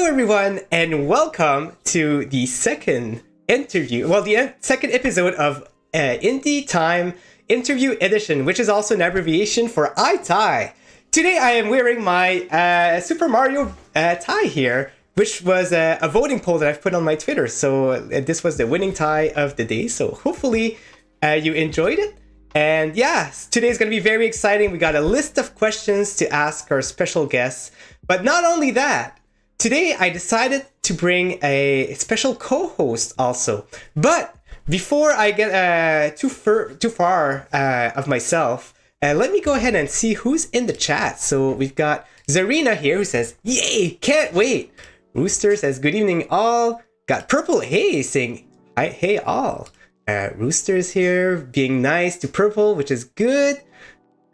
Hello, everyone, and welcome to the second interview. Well, the second episode of Indie Time Interview Edition, which is also an abbreviation for iTie. Today, I am wearing my Super Mario tie here, which was a voting poll that I've put on my Twitter. So this was the winning tie of the day. So hopefully you enjoyed it. And yeah, today's going to be very exciting. We got a list of questions to ask our special guests. But not only that, today I decided to bring a special co-host also. But before I get too far of myself, let me go ahead and see who's in the chat. So we've got Zarina here who says, "Yay, can't wait." Rooster says, "Good evening all." Got Purple Haze saying, "Hi, hey all." Rooster's here being nice to Purple, which is good.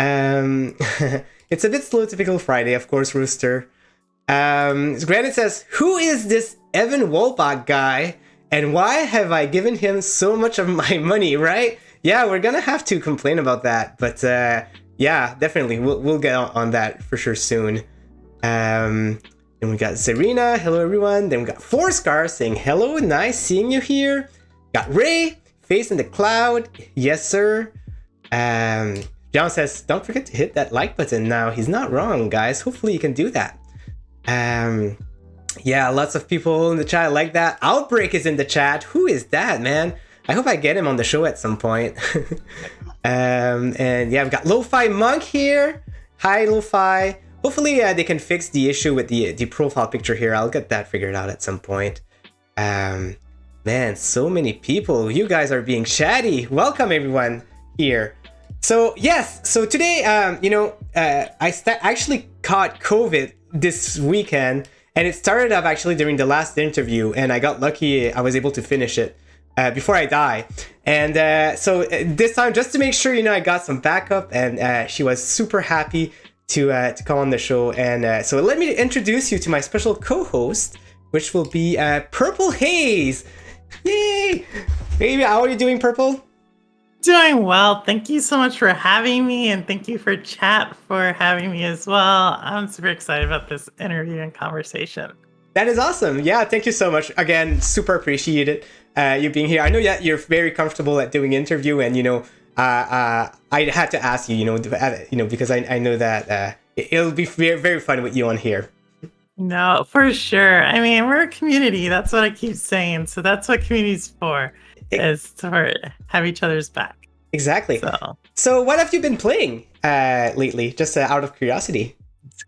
It's a bit slow, typical Friday, of course, Rooster. Granite says, "Who is this Evan Wolbach guy? And why have I given him so much of my money," right? Yeah, we're gonna have to complain about that. But yeah, definitely. We'll get on that for sure soon. And we got Serena. Hello, everyone. Then we got Forscar saying, "Hello, nice seeing you here." Got Ray, face in the cloud. Yes, sir. John says, "Don't forget to hit that like button now." He's not wrong, guys. Hopefully you can do that. Yeah, lots of people in the chat like that. Outbreak is in the chat. Who is that, man? I hope I get him on the show at some point. And yeah, we've got Lo-Fi Monk here. Hi, Lo-Fi. Hopefully they can fix the issue with the profile picture here. I'll get that figured out at some point. Man, so many people. You guys are being chatty. Welcome, everyone, here. So, yes. So today, I actually caught COVID this weekend. And it started up actually during the last interview. And I got lucky. I was able to finish it before I die. And so this time, just to make sure, I got some backup. And she was super happy to come on the show. And so let me introduce you to my special co-host, which will be Purple Haze. Yay! Baby, how are you doing, Purple? Doing well. Thank you so much for having me, and thank you for chat for having me as well. I'm super excited about this interview and conversation. That is awesome. Yeah, thank you so much. Again, super appreciate it, you being here. I know that you're very comfortable at doing interview, and I had to ask you, because I know that it'll be very, very fun with you on here. No, for sure. I mean, we're a community. That's what I keep saying. So that's what community's for, is to have each other's back. Exactly. So what have you been playing lately? Just out of curiosity.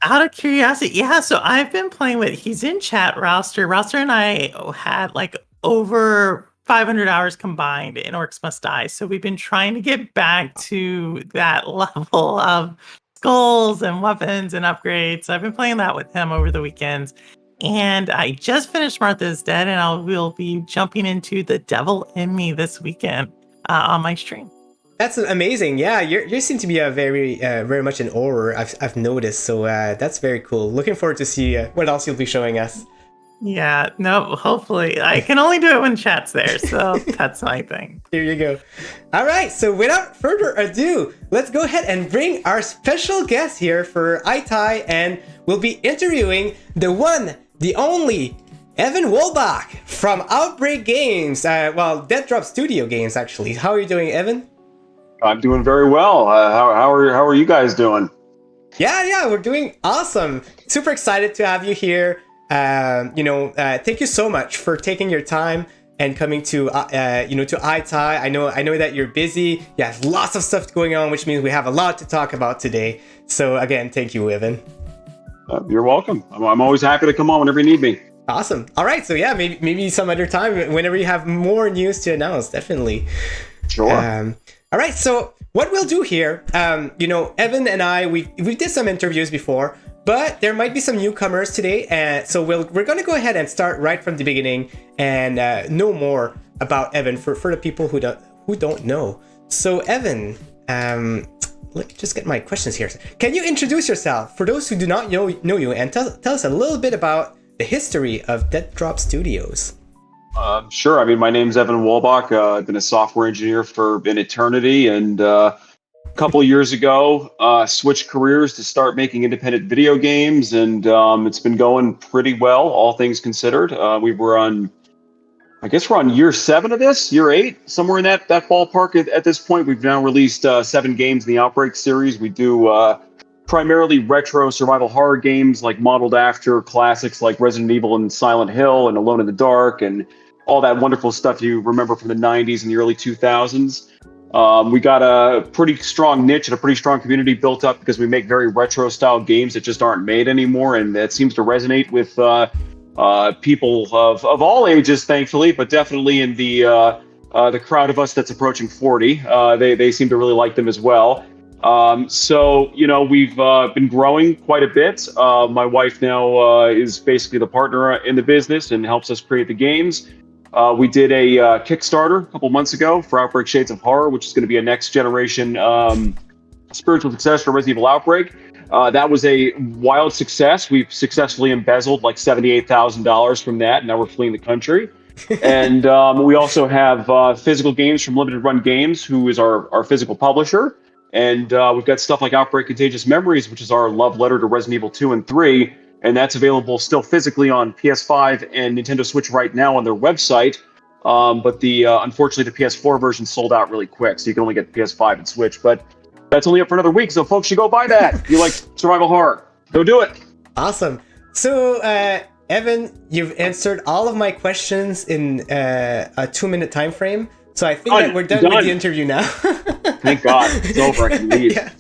Out of curiosity, yeah. So I've been playing with, he's in chat, Rouster. Rouster and I had like over 500 hours combined in Orcs Must Die. So we've been trying to get back to that level of skulls and weapons and upgrades. So I've been playing that with him over the weekends. And I just finished Martha's Dead, and will be jumping into The Devil in Me this weekend on my stream. That's amazing. Yeah, you seem to be a very much an horror. I've noticed. So that's very cool. Looking forward to see what else you'll be showing us. Yeah, no, hopefully. I can only do it when chat's there, so that's my thing. Here you go. All right, so without further ado, let's go ahead and bring our special guest here for iTie, and we'll be interviewing the one, the only, Evan Wolbach from Outbreak Games. Dead Drop Studio Games, actually. How are you doing, Evan? I'm doing very well. How are you guys doing? Yeah, we're doing awesome. Super excited to have you here. Thank you so much for taking your time and coming to iTie. I know that you're busy. You have lots of stuff going on, which means we have a lot to talk about today. So again, thank you, Evan. You're welcome. I'm always happy to come on whenever you need me. Awesome. All right. So yeah, maybe some other time whenever you have more news to announce, definitely. Sure. All right. So what we'll do here, Evan and I, we did some interviews before. But there might be some newcomers today, so we're going to go ahead and start right from the beginning and know more about Evan for the people who don't know. So Evan, let me just get my questions here. Can you introduce yourself for those who do not know you, and tell us a little bit about the history of Dead Drop Studios? Sure. I mean, my name's Evan Wolbach. I've been a software engineer for an eternity, and couple of years ago, switched careers to start making independent video games, and it's been going pretty well, all things considered. I guess we're on year 7 of this, year 8, somewhere in that ballpark at this point. We've now released 7 games in the Outbreak series. We do primarily retro survival horror games, like modeled after classics like Resident Evil and Silent Hill and Alone in the Dark and all that wonderful stuff you remember from the 90s and the early 2000s. We got a pretty strong niche and a pretty strong community built up because we make very retro style games that just aren't made anymore, and that seems to resonate with people of all ages, thankfully, but definitely in the crowd of us that's approaching 40. They seem to really like them as well. So we've been growing quite a bit. My wife now is basically the partner in the business and helps us create the games. We did a Kickstarter a couple months ago for Outbreak Shades of Horror, which is going to be a next generation spiritual successor to Resident Evil Outbreak. That was a wild success. We've successfully embezzled like $78,000 from that. Now we're fleeing the country. And we also have physical games from Limited Run Games, who is our physical publisher. And we've got stuff like Outbreak Contagious Memories, which is our love letter to Resident Evil 2 and 3. And that's available still physically on PS5 and Nintendo Switch right now on their website. But unfortunately, the PS4 version sold out really quick, so you can only get PS5 and Switch. But that's only up for another week, so folks should go buy that. If you like survival horror, go do it. Awesome. So, Evan, you've answered all of my questions in a 2-minute time frame. So I think that we're done with the interview now. Thank God. It's over. I can leave. Yeah.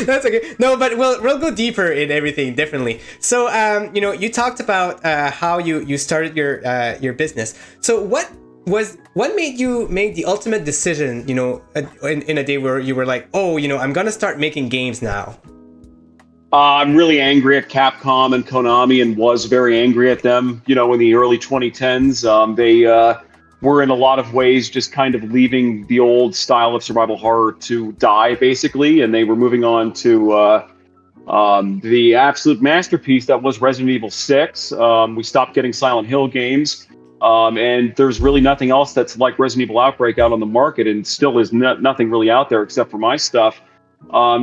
That's okay. No, but we'll go deeper in everything, definitely. So, you talked about how you started your business. So what made you make the ultimate decision, in a day where you were like, oh, I'm going to start making games now? I'm really angry at Capcom and Konami, and was very angry at them, in the early 2010s. They were in a lot of ways just kind of leaving the old style of survival horror to die, basically, and they were moving on to the absolute masterpiece that was Resident Evil 6. We stopped getting Silent Hill games, and there's really nothing else that's like Resident Evil Outbreak out on the market, and still is nothing really out there except for my stuff.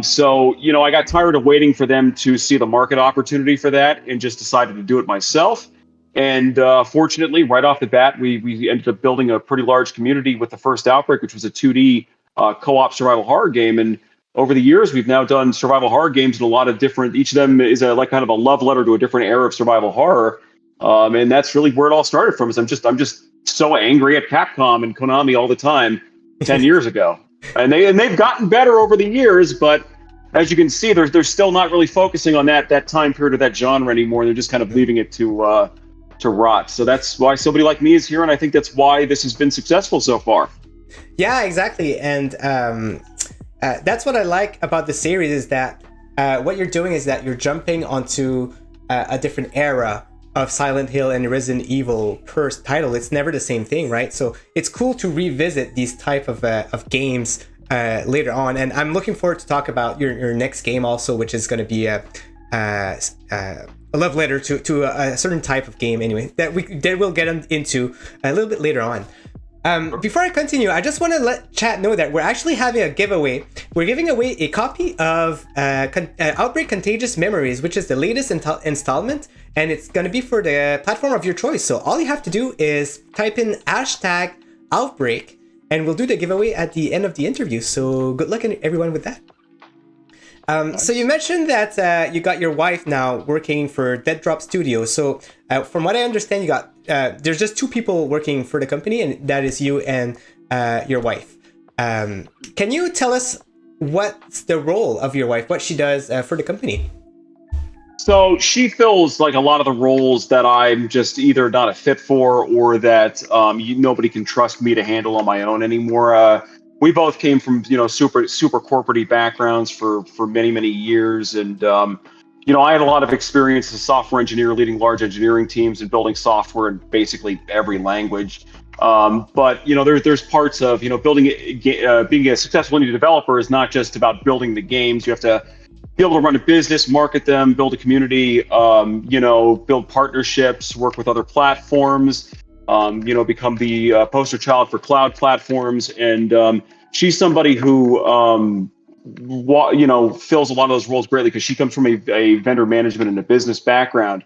So, I got tired of waiting for them to see the market opportunity for that and just decided to do it myself. And fortunately, right off the bat, we ended up building a pretty large community with the first Outbreak, which was a 2D co-op survival horror game. And over the years, we've now done survival horror games in a lot of different. Each of them is kind of a love letter to a different era of survival horror. And that's really where it all started from. Is I'm just so angry at Capcom and Konami all the time 10 years ago, and they've gotten better over the years, but as you can see, they're still not really focusing on that time period of that genre anymore. They're just kind of leaving it to rot. So that's why somebody like me is here, and I think that's why this has been successful so far. Yeah, exactly. And that's what I like about the series, is that what you're doing is that you're jumping onto a different era of Silent Hill and Resident Evil per title. It's never the same thing, right? So it's cool to revisit these type of games later on. And I'm looking forward to talk about your next game also, which is going to be a love letter to a certain type of game, anyway, that we'll get into a little bit later on. Before I continue, I just want to let chat know that we're actually having a giveaway. We're giving away a copy of Outbreak Contagious Memories, which is the latest installment, and it's going to be for the platform of your choice. So all you have to do is type in #Outbreak, and we'll do the giveaway at the end of the interview. So good luck, everyone, with that. So you mentioned that you got your wife now working for Dead Drop Studios. So from what I understand, you got there's just 2 people working for the company, and that is you and your wife. Can you tell us what's the role of your wife, what she does for the company? So she fills like a lot of the roles that I'm just either not a fit for, or that nobody can trust me to handle on my own anymore. We both came from, super corporate backgrounds for many years. And, I had a lot of experience as a software engineer, leading large engineering teams and building software in basically every language. But, there's parts of, being a successful indie developer is not just about building the games. You have to be able to run a business, market them, build a community, build partnerships, work with other platforms. Become the poster child for cloud platforms. And she's somebody who fills a lot of those roles greatly because she comes from a vendor management and a business background.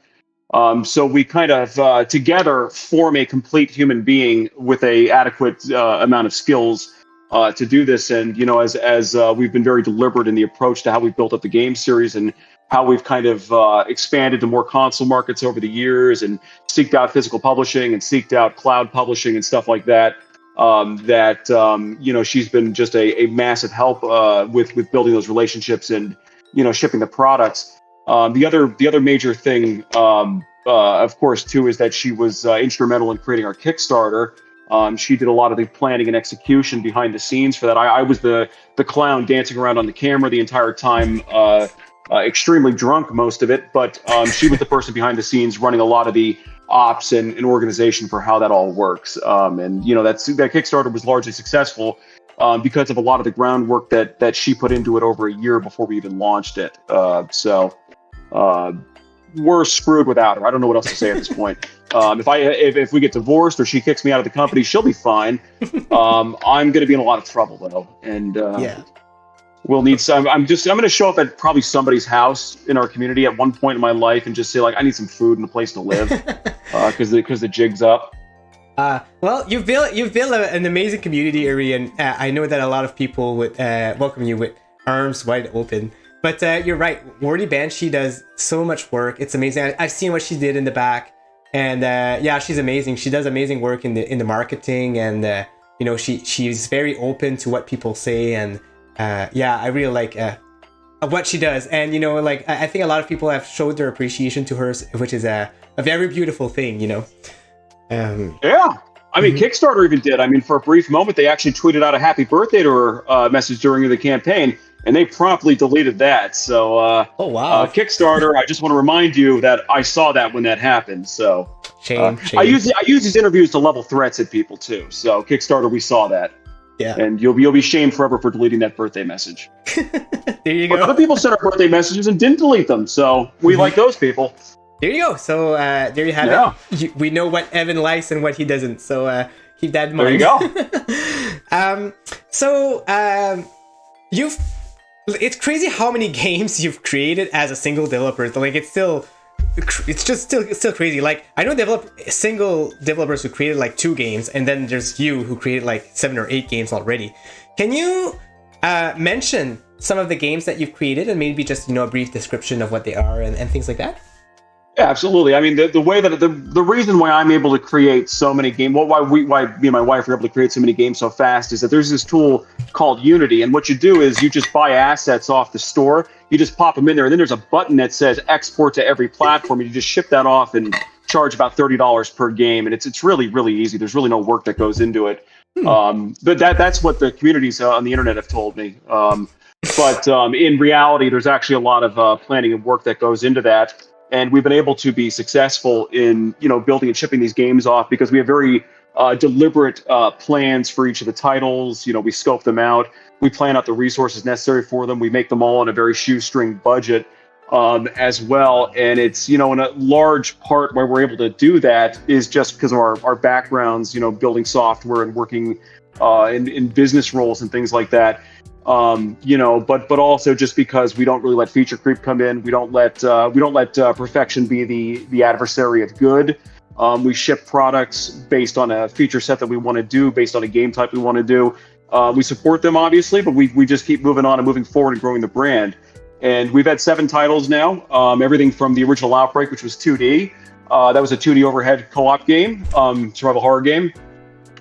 So we kind of together form a complete human being with a adequate amount of skills to do this. And as we've been very deliberate in the approach to how we've built up the game series and how we've kind of expanded to more console markets over the years and seeked out physical publishing and seeked out cloud publishing and stuff like that. She's been just a massive help with building those relationships and shipping the products. The other major thing, of course, too, is that she was instrumental in creating our Kickstarter. She did a lot of the planning and execution behind the scenes for that. I was the clown dancing around on the camera the entire time, extremely drunk most of it, but she was the person behind the scenes running a lot of the ops and organization for how that all works. That Kickstarter was largely successful because of a lot of the groundwork that she put into it over a year before we even launched it. We're screwed without her. I don't know what else to say at this point. If we get divorced or she kicks me out of the company, she'll be fine. I'm going to be in a lot of trouble though, and we'll need some. I'm going to show up at probably somebody's house in our community at one point in my life and just say like, I need some food and a place to live because the jig's up. Well, you've built an amazing community, Uri, and I know that a lot of people would welcome you with arms wide open. But you're right, Wordy Banshee does so much work. It's amazing. I've seen what she did in the back, and she's amazing. She does amazing work in the marketing, and she's very open to what people say, and I really like what she does. And I think a lot of people have showed their appreciation to her, which is a very beautiful thing. I mean, Kickstarter even did. I mean, for a brief moment, they actually tweeted out a happy birthday to her message during the campaign. And they promptly deleted that. So, oh wow, Kickstarter! I just want to remind you that I saw that when that happened. So, shame. I use these interviews to level threats at people too. So, Kickstarter, we saw that. Yeah. And you'll be shamed forever for deleting that birthday message. There you go. But other people sent our birthday messages and didn't delete them. So we like those people. There you go. So there you have it. We know what Evan likes and what he doesn't. So keep that in mind. There you go. It's crazy how many games you've created as a single developer. Like it's just still crazy. Like I know single developers who created like 2 games, and then there's you who created like 7 or 8 games already. Can you mention some of the games that you've created and maybe just a brief description of what they are and things like that? Yeah, absolutely. I mean, the way that the reason why I'm able to create so many games, why me and my wife are able to create so many games so fast, is that there's this tool called Unity, and what you do is you just buy assets off the store, you just pop them in there, and then there's a button that says export to every platform, and you just ship that off and charge about $30 per game, and it's really, really easy. There's really no work that goes into it. But that's what the communities on the internet have told me. But in reality, there's actually a lot of planning and work that goes into that. And we've been able to be successful in, building and shipping these games off because we have very deliberate plans for each of the titles. We scope them out. We plan out the resources necessary for them. We make them all on a very shoestring budget as well. And it's, in a large part where we're able to do that is just because of our backgrounds, building software and working in business roles and things like that. But also just because we don't really let feature creep come in. We don't let perfection be the adversary of good. We ship products based on a feature set that we want to do, based on a game type we want to do. We support them obviously, but we just keep moving on and moving forward and growing the brand. And we've had 7 titles now. Everything from the original Outbreak, which was 2D. That was a 2D overhead co-op game, survival horror game.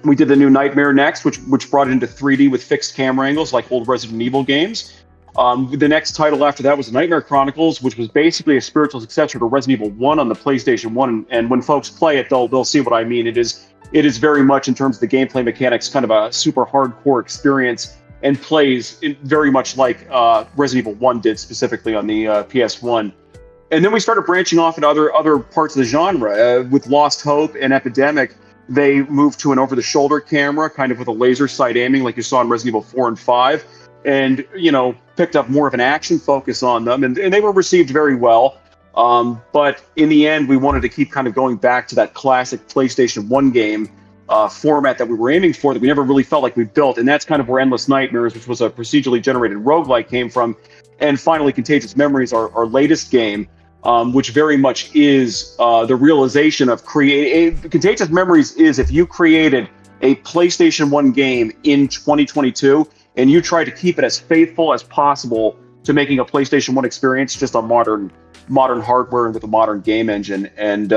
We did the new Nightmare next, which brought it into 3D with fixed camera angles like old Resident Evil games. The next title after that was Nightmare Chronicles, which was basically a spiritual successor to Resident Evil 1 on the PlayStation 1. And when folks play it, they'll see what I mean. It is very much, in terms of the gameplay mechanics, kind of a super hardcore experience and plays very much like Resident Evil 1 did, specifically on the PS1. And then we started branching off into other parts of the genre. With Lost Hope and Epidemic, they moved to an over-the-shoulder camera, kind of with a laser sight aiming like you saw in Resident Evil 4 and 5, and, picked up more of an action focus on them, and they were received very well. But in the end, we wanted to keep kind of going back to that classic PlayStation 1 game format that we were aiming for that we never really felt like we built. And that's kind of where Endless Nightmares, which was a procedurally generated roguelike, came from. And finally, Contagious Memories, our latest game, which very much is the realization of Contagious Memories is if you created a PlayStation 1 game in 2022 and you try to keep it as faithful as possible to making a PlayStation 1 experience just on modern hardware and with a modern game engine. And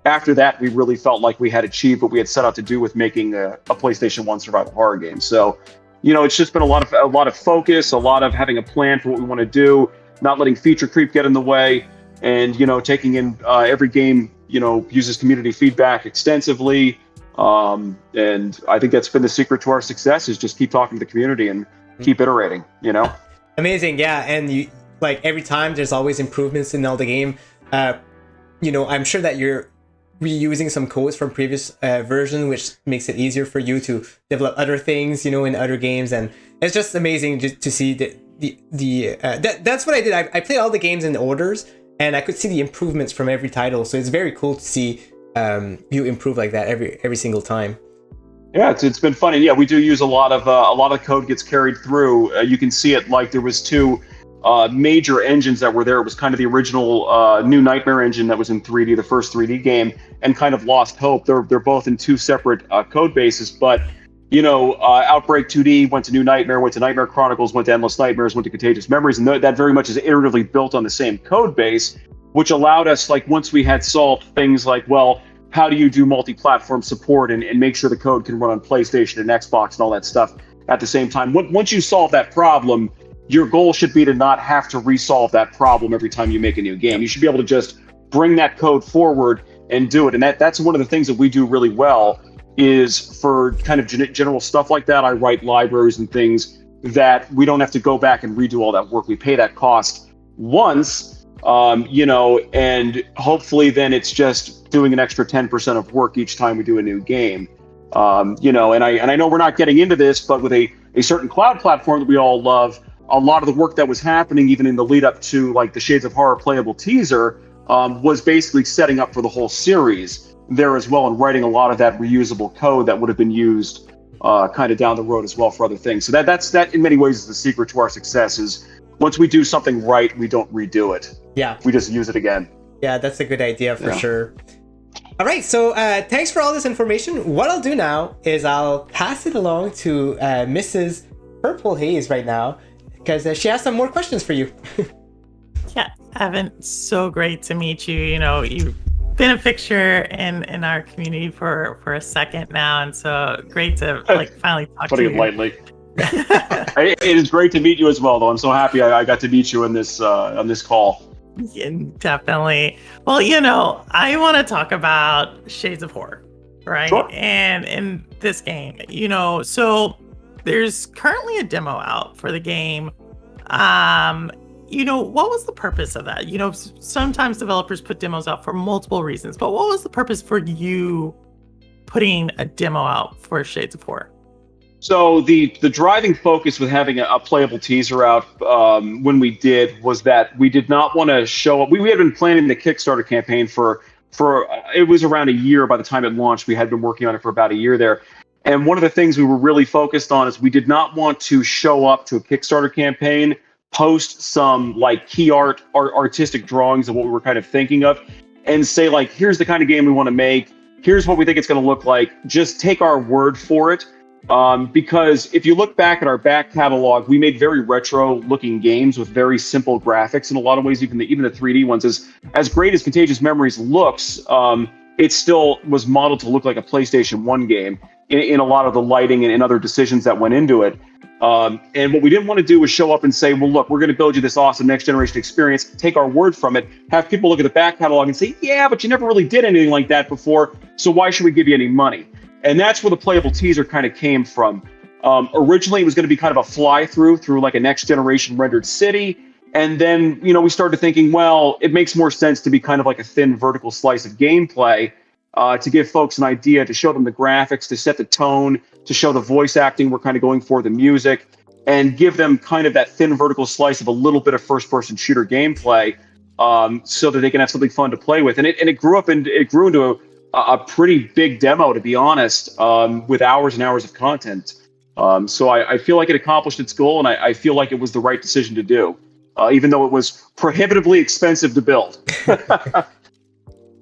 after that, we really felt like we had achieved what we had set out to do with making a PlayStation 1 survival horror game. So, it's just been a lot of focus, a lot of having a plan for what we want to do, not letting feature creep get in the way, and taking in every game uses community feedback extensively. And I think that's been the secret to our success, is just keep talking to the community and keep iterating. Amazing, yeah. And every time there's always improvements in all the game. I'm sure that you're reusing some codes from previous version, which makes it easier for you to develop other things, in other games. And it's just amazing to see that's what I did. I played all the games in orders, and I could see the improvements from every title. So it's very cool to see you improve like that every single time. Yeah, it's been funny. Yeah, we do use a lot of code gets carried through. You can see it, like there was two major engines that were there. It was kind of the original New Nightmare engine that was in 3D, the first 3D game, and kind of Lost Hope. They're both in two separate code bases, but Outbreak 2D went to New Nightmare, went to Nightmare Chronicles, went to Endless Nightmares, went to Contagious Memories, and that very much is iteratively built on the same code base, which allowed us, once we had solved things like, well, how do you do multi-platform support and make sure the code can run on PlayStation and Xbox and all that stuff at the same time. Once you solve that problem, your goal should be to not have to resolve that problem every time you make a new game. You should be able to just bring that code forward and do it. And that's one of the things that we do really well, is for kind of general stuff like that. I write libraries and things that we don't have to go back and redo all that work. We pay that cost once, and hopefully then it's just doing an extra 10% of work each time we do a new game. And I know we're not getting into this, but with a certain cloud platform that we all love, a lot of the work that was happening even in the lead up to the Shades of Horror playable teaser was basically setting up for the whole series there as well, and writing a lot of that reusable code that would have been used kind of down the road as well for other things. So that in many ways is the secret to our success, is once we do something right, we don't redo it. Yeah. We just use it again. Yeah, that's a good idea for sure. All right, so thanks for all this information. What I'll do now is I'll pass it along to Mrs. Purple Haze right now, because she has some more questions for you. Yeah, Evan, so great to meet you. You've been a fixture in our community for a second now, and so great to finally talk to you. Putting it lightly. It is great to meet you as well, though. I'm so happy I got to meet you on this call. Yeah, definitely. Well, I want to talk about Shades of Horror, right? Sure. And in this game, so there's currently a demo out for the game. What was the purpose of that? Sometimes developers put demos out for multiple reasons, but what was the purpose for you putting a demo out for Shades of Horror? So the driving focus with having a playable teaser out when we did was that we did not want to show up. We had been planning the Kickstarter campaign for it was around a year by the time it launched. We had been working on it for about a year there. And one of the things we were really focused on is we did not want to show up to a Kickstarter campaign, post some key artistic drawings of what we were kind of thinking of, and say here's the kind of game we want to make. Here's what we think it's going to look like. Just take our word for it. Because if you look back at our back catalog, we made very retro-looking games with very simple graphics in a lot of ways. Even the 3D ones, as great as Contagious Memories looks, it still was modeled to look like a PlayStation 1 game in a lot of the lighting and other decisions that went into it. And what we didn't want to do was show up and say, well, look, we're going to build you this awesome next-generation experience, take our word from it, have people look at the back catalog and say, yeah, but you never really did anything like that before, so why should we give you any money? And that's where the playable teaser kind of came from. Originally, it was going to be kind of a fly-through through a next-generation rendered city. And then, we started thinking, well, it makes more sense to be kind of like a thin vertical slice of gameplay to give folks an idea, to show them the graphics, to set the tone, to show the voice acting we're kind of going for, the music, and give them kind of that thin vertical slice of a little bit of first-person shooter gameplay so that they can have something fun to play with. And it grew into a pretty big demo, to be honest, with hours and hours of content. So I feel like it accomplished its goal, and I feel like it was the right decision to do, even though it was prohibitively expensive to build.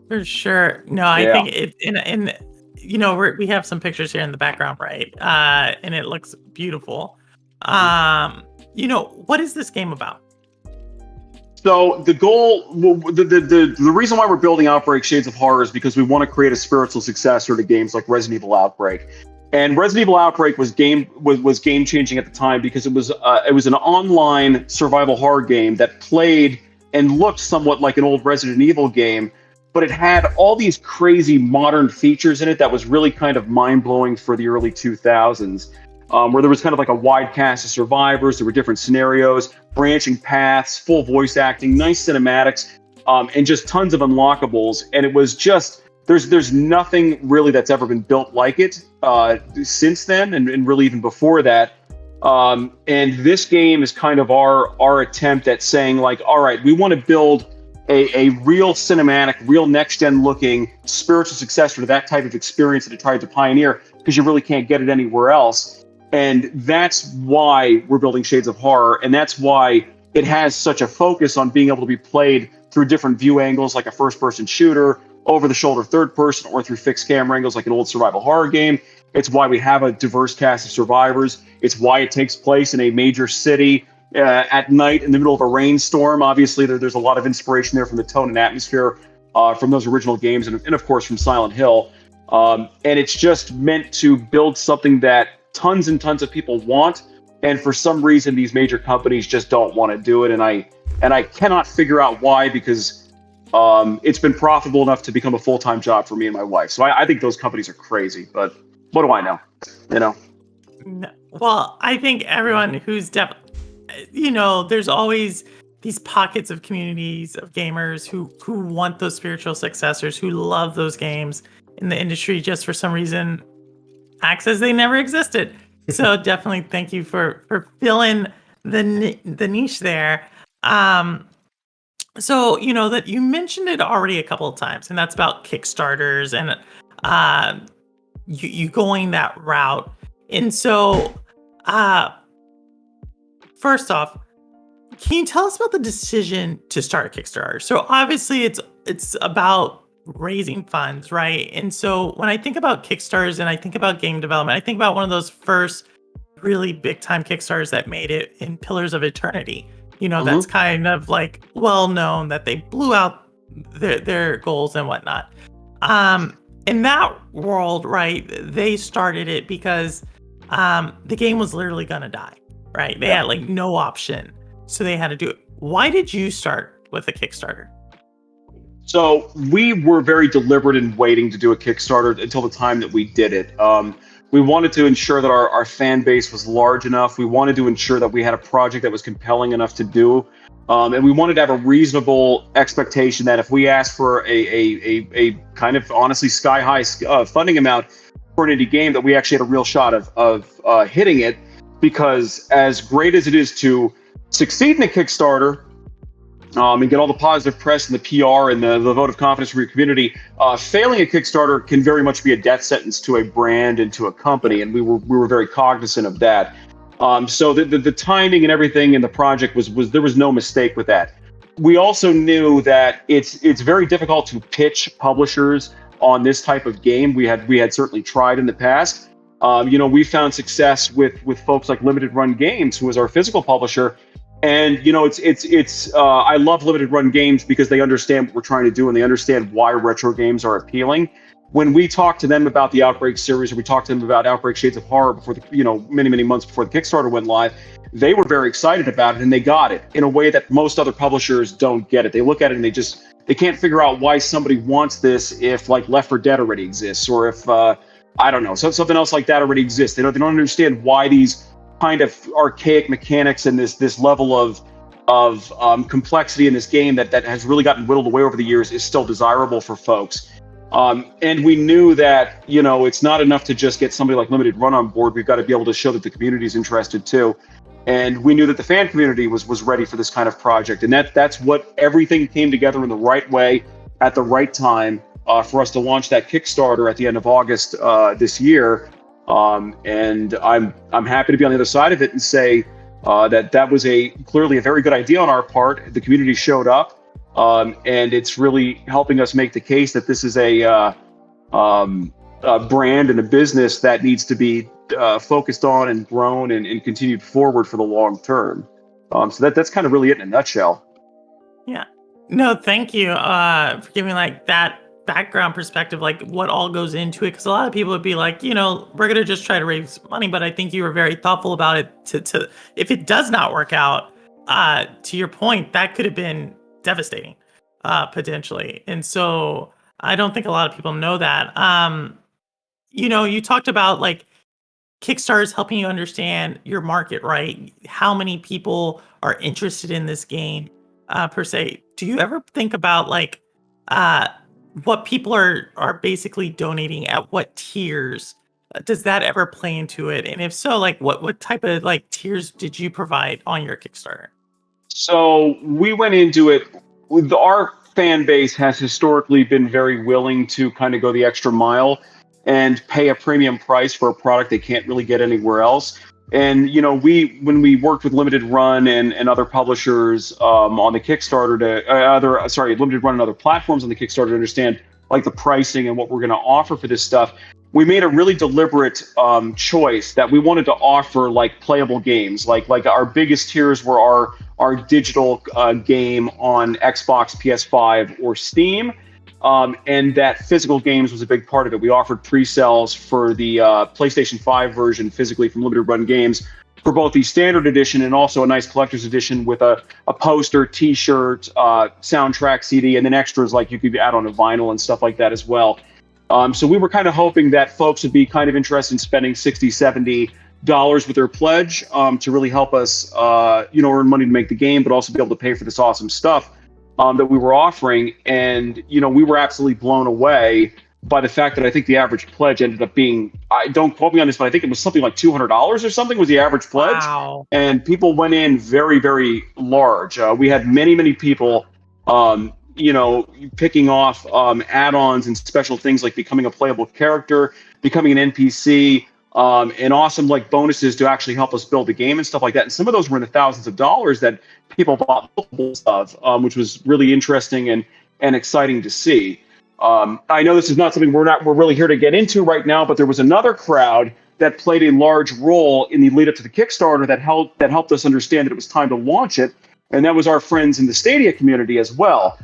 For sure. No, I think it, and you know, we have some pictures here in the background, right? And it looks beautiful. You know, what is this game about? So the goal, the reason why we're building Outbreak Shades of Horror is because we want to create a spiritual successor to games like Resident Evil Outbreak. And Resident Evil Outbreak was game changing at the time because it was an online survival horror game that played and looked somewhat like an old Resident Evil game, but it had all these crazy modern features in it that was really kind of mind-blowing for the early 2000s, where there was kind of like a wide cast of survivors, there were different scenarios, branching paths, full voice acting, nice cinematics, and just tons of unlockables. And it was just, there's nothing really that's ever been built like it since then, and really even before that. And this game is kind of our attempt at saying, like, all right, we want to build a real cinematic, real next-gen looking spiritual successor to that type of experience that it tried to pioneer, because you really can't get it anywhere else. And that's why we're building Shades of Horror, and that's why it has such a focus on being able to be played through different view angles, like a first-person shooter, over-the-shoulder third-person, or through fixed camera angles like an old survival horror game. It's why we have a diverse cast of survivors. It's why it takes place in a major city at night in the middle of a rainstorm. Obviously, there's a lot of inspiration there from the tone and atmosphere from those original games, and of course from Silent Hill. And it's just meant to build something that tons and tons of people want, and for some reason these major companies just don't want to do it, and I cannot figure out why, because it's been profitable enough to become a full-time job for me and my wife. So I think those companies are crazy, but what do I know? You know? No. Well, I think everyone who's you know, there's always these pockets of communities of gamers who want those spiritual successors, who love those games in the industry, just for some reason acts as they never existed. So definitely thank you for filling the niche there. So, you know, that you mentioned it already a couple of times, and that's about Kickstarters and you going that route. And so first off, can you tell us about the decision to start a Kickstarter? So obviously it's about raising funds, right? And so when I think about Kickstarters and I think about game development, I think about one of those first really big time Kickstarters that made it in Pillars of Eternity. You know, that's kind of like well known that they blew out their goals and whatnot. In that world, right, they started it because the game was literally gonna die, right? They had like no option, so they had to do it. Why did you start with a Kickstarter? So we were very deliberate in waiting to do a Kickstarter until the time that we did it. We wanted to ensure that our fan base was large enough. We wanted to ensure that we had a project that was compelling enough to do. And we wanted to have a reasonable expectation that if we asked for a kind of honestly sky-high funding amount for an indie game, that we actually had a real shot of hitting it. Because as great as it is to succeed in a Kickstarter, and get all the positive press and the PR and the vote of confidence from your community, failing a Kickstarter can very much be a death sentence to a brand and to a company, and we were very cognizant of that. So the timing and everything in the project was there was no mistake with that. We also knew that it's very difficult to pitch publishers on this type of game. We had certainly tried in the past. You know, we found success with folks like Limited Run Games, who was our physical publisher. And, you know, it's I love Limited Run Games because they understand what we're trying to do, and they understand why retro games are appealing. When we talked to them about the Outbreak series, or we talked to them about Outbreak Shades of Horror before many months before the Kickstarter went live, they were very excited about it, and they got it in a way that most other publishers don't get it. They look at it and they can't figure out why somebody wants this if like Left 4 Dead already exists, or if I don't know, something else like that already exists. They don't understand why these kind of archaic mechanics and this level of complexity in this game that has really gotten whittled away over the years is still desirable for folks. And we knew that, you know, it's not enough to just get somebody like Limited Run on board. We've got to be able to show that the community is interested too. And we knew that the fan community was ready for this kind of project. And that's what everything came together in the right way at the right time. for us to launch that Kickstarter at the end of August this year. And I'm happy to be on the other side of it and say that was clearly a very good idea on our part. The community showed up, and it's really helping us make the case that this is a brand and a business that needs to be focused on and grown and continued forward for the long term. So that's kind of really it in a nutshell. Yeah. No, thank you for giving like that background perspective, like what all goes into it. Because a lot of people would be like, we're gonna just try to raise money, but I think you were very thoughtful about it. To if it does not work out, to your point, that could have been devastating, potentially. And so I don't think a lot of people know that. You talked about like Kickstarter is helping you understand your market, right? How many people are interested in this game, per se. Do you ever think about like what people are basically donating at what tiers? Does that ever play into it? And if so, like what type of like tiers did you provide on your Kickstarter? So we went into it with our fan base has historically been very willing to kind of go the extra mile and pay a premium price for a product they can't really get anywhere else. And when we worked with Limited Run and other publishers on the Kickstarter Limited Run and other platforms on the Kickstarter to understand like the pricing and what we're going to offer for this stuff, we made a really deliberate choice that we wanted to offer like playable games. Like our biggest tiers were our digital game on Xbox, PS5, or Steam. And that physical games was a big part of it. We offered pre-sales for the PlayStation 5 version physically from Limited Run Games for both the standard edition and also a nice collector's edition with a poster, t-shirt, soundtrack CD, and then extras like you could add on a vinyl and stuff like that as well. So we were kind of hoping that folks would be kind of interested in spending $60, $70 with their pledge to really help us, earn money to make the game, but also be able to pay for this awesome stuff that we were offering. And, we were absolutely blown away by the fact that I think the average pledge ended up being, don't quote me on this, but I think it was something like $200 or something was the average pledge. Wow. And people went in very, very large. We had many, many people, picking off add-ons and special things like becoming a playable character, becoming an NPC, and awesome like bonuses to actually help us build the game and stuff like that. And some of those were in the thousands of dollars that people bought multiples of, which was really interesting and exciting to see. I know this is not something we're really here to get into right now, but there was another crowd that played a large role in the lead up to the Kickstarter that helped us understand that it was time to launch it, and that was our friends in the Stadia community as well.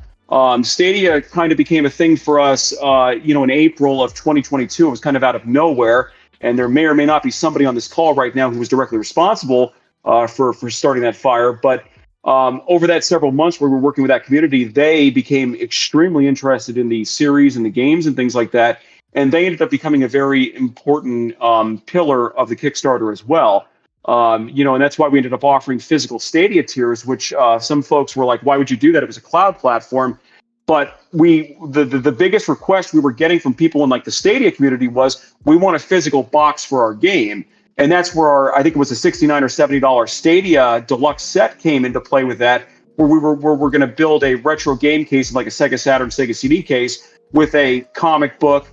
Stadia kind of became a thing for us, in April of 2022. It was kind of out of nowhere. And there may or may not be somebody on this call right now who was directly responsible for starting that fire. But over that several months where we were working with that community, they became extremely interested in the series and the games and things like that. And they ended up becoming a very important pillar of the Kickstarter as well. And that's why we ended up offering physical Stadia tiers, which some folks were like, why would you do that? It was a cloud platform. But the biggest request we were getting from people in like the Stadia community was, we want a physical box for our game. And that's where I think it was a $69 or $70 Stadia deluxe set came into play with that, where we're going to build a retro game case like a Sega Saturn, Sega CD case with a comic book,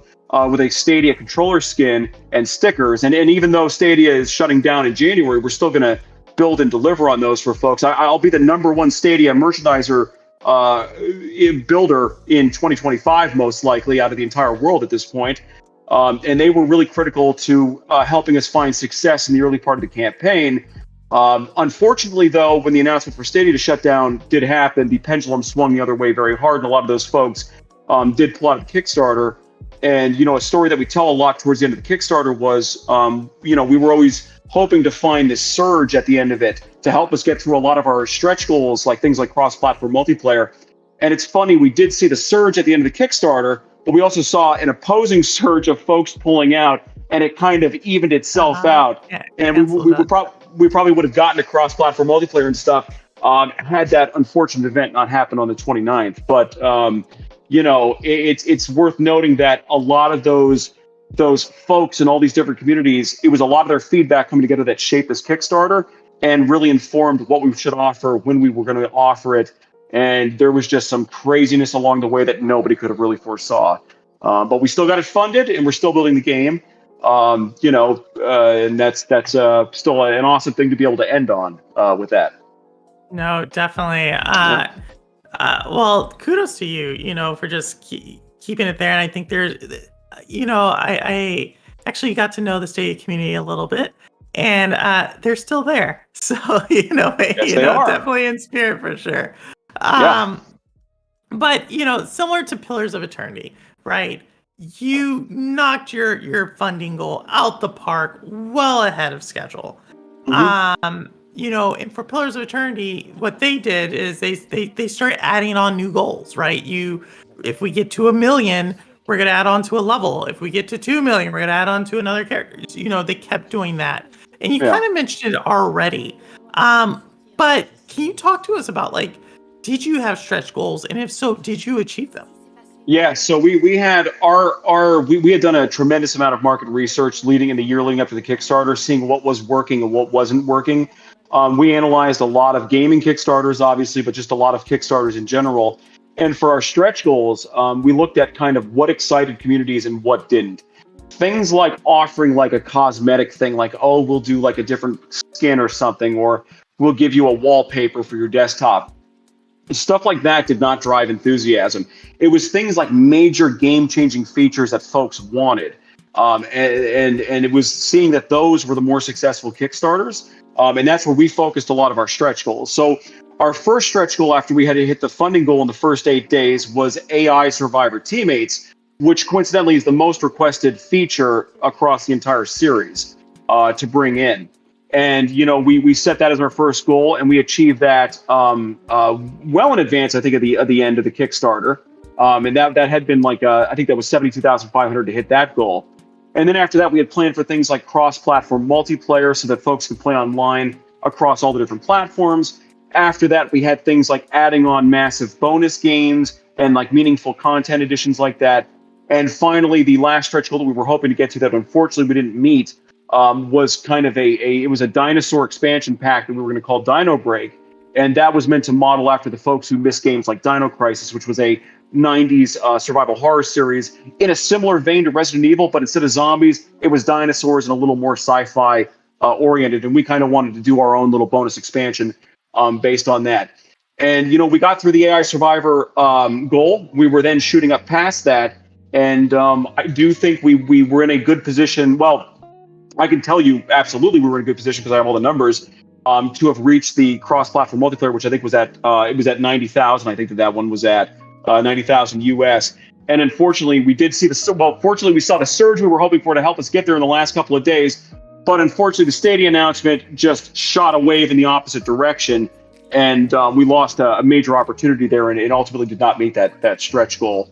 with a Stadia controller skin and stickers. And even though Stadia is shutting down in January, we're still going to build and deliver on those for folks. I'll be the #1 Stadia merchandiser builder in 2025, most likely, out of the entire world at this point. And they were really critical to helping us find success in the early part of the campaign. Unfortunately, though, when the announcement for Stadia to shut down did happen, the pendulum swung the other way very hard, and a lot of those folks did pull out of the Kickstarter. And, a story that we tell a lot towards the end of the Kickstarter was, we were always hoping to find this surge at the end of it to help us get through a lot of our stretch goals, like things like cross-platform multiplayer. And it's funny, we did see the surge at the end of the Kickstarter, but we also saw an opposing surge of folks pulling out, and it kind of evened itself out. Yeah, and we probably would have gotten to cross-platform multiplayer and stuff had that unfortunate event not happened on the 29th. But, it's worth noting that a lot of those folks in all these different communities, it was a lot of their feedback coming together that shaped this Kickstarter and really informed what we should offer when we were going to offer it. And there was just some craziness along the way that nobody could have really foresaw. But we still got it funded, and we're still building the game. And that's still an awesome thing to be able to end on with that. No, definitely. Yeah. Well, kudos to you, for just keeping it there. And I think there's, I actually got to know the Stadia community a little bit, and they're still there. So, Yes, they are. definitely in spirit for sure. Yeah. But, similar to Pillars of Eternity, right? You knocked your funding goal out the park well ahead of schedule. Mhm. And for Pillars of Eternity, what they did is they started adding on new goals, right? If we get to 1 million, we're gonna add on to a level. If we get to 2 million, we're gonna add on to another character. They kept doing that. And you Yeah. kind of mentioned it already. But can you talk to us about, like, did you have stretch goals? And if so, did you achieve them? Yeah, so we had we had done a tremendous amount of market research leading in the year leading up to the Kickstarter, seeing what was working and what wasn't working. We analyzed a lot of gaming Kickstarters, obviously, but just a lot of Kickstarters in general. And for our stretch goals, we looked at kind of what excited communities and what didn't. Things like offering like a cosmetic thing, like, oh, we'll do like a different skin or something, or we'll give you a wallpaper for your desktop. Stuff like that did not drive enthusiasm. It was things like major game-changing features that folks wanted, and it was seeing that those were the more successful Kickstarters, and that's where we focused a lot of our stretch goals. So our first stretch goal after we had to hit the funding goal in the first 8 days was AI Survivor Teammates, which coincidentally is the most requested feature across the entire series to bring in. And we set that as our first goal, and we achieved that well in advance. I think at the end of the Kickstarter, and that had been like I think that was 72,500 to hit that goal. And then after that, we had planned for things like cross-platform multiplayer, so that folks could play online across all the different platforms. After that, we had things like adding on massive bonus games and like meaningful content additions like that. And finally, the last stretch goal that we were hoping to get to that unfortunately we didn't meet was kind of it was a dinosaur expansion pack that we were going to call Dino Break, and that was meant to model after the folks who missed games like Dino Crisis, which was a 90s survival horror series in a similar vein to Resident Evil, but instead of zombies, it was dinosaurs and a little more sci-fi oriented, and we kind of wanted to do our own little bonus expansion based on that. And we got through the AI Survivor goal. We were then shooting up past that, and I do think we were in a good position. Well, I can tell you absolutely we were in a good position because I have all the numbers to have reached the cross-platform multiplayer, which I think was at 90,000. I think that one was at 90,000 US. And unfortunately, we did see fortunately we saw the surge we were hoping for to help us get there in the last couple of days. But unfortunately, the Stadia announcement just shot a wave in the opposite direction, and we lost a major opportunity there, and it ultimately did not meet that stretch goal,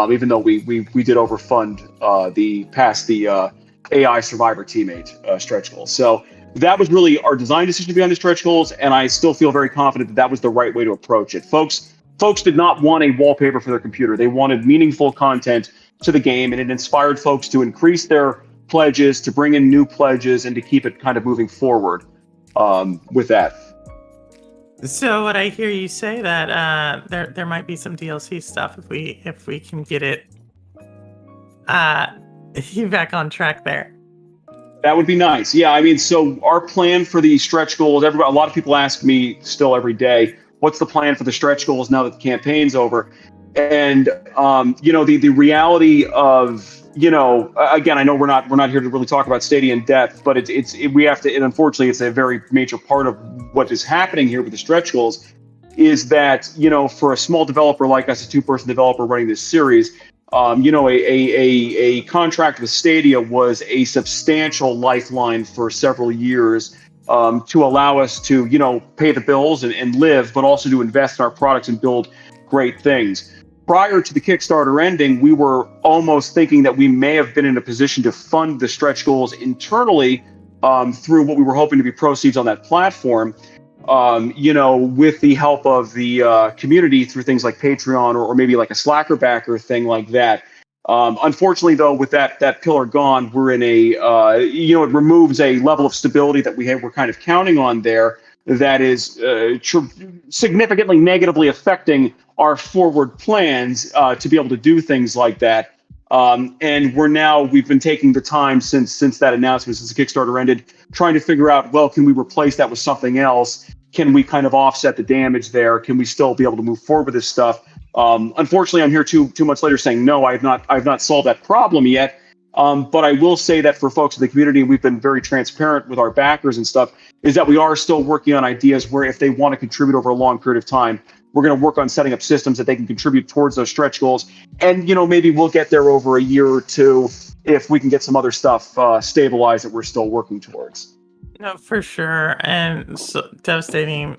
even though we did overfund the AI Survivor Teammate stretch goal. So that was really our design decision behind the stretch goals, and I still feel very confident that was the right way to approach it. Folks did not want a wallpaper for their computer. They wanted meaningful content to the game, and it inspired folks to increase their pledges, to bring in new pledges, and to keep it kind of moving forward with that. So what I hear you say that there might be some DLC stuff if we can get it you back on track there. That would be nice. Yeah, I mean, so our plan for the stretch goals, a lot of people ask me still every day, what's the plan for the stretch goals now that the campaign's over? And the reality of, again, I know we're not here to really talk about Stadia in depth, but we have to, and unfortunately it's a very major part of what is happening here with the stretch goals is that, for a small developer like us, a 2-person developer running this series, a contract with Stadia was a substantial lifeline for several years to allow us to, pay the bills and live, but also to invest in our products and build great things. Prior to the Kickstarter ending, we were almost thinking that we may have been in a position to fund the stretch goals internally through what we were hoping to be proceeds on that platform. With the help of the community through things like Patreon or maybe like a Slacker backer thing like that. Unfortunately, though, with that pillar gone, we're in it removes a level of stability that we're kind of counting on there that is significantly negatively affecting our forward plans to be able to do things like that. And we've been taking the time since that announcement, since the Kickstarter ended, trying to figure out, well, can we replace that with something else? Can we kind of offset the damage there? Can we still be able to move forward with this stuff? Unfortunately, I'm here 2 months later saying, no, I've not solved that problem yet. But I will say that for folks in the community, we've been very transparent with our backers and stuff, is that we are still working on ideas where if they want to contribute over a long period of time, we're going to work on setting up systems that they can contribute towards those stretch goals. And, maybe we'll get there over a year or two if we can get some other stuff stabilized that we're still working towards. No, for sure. And so devastating.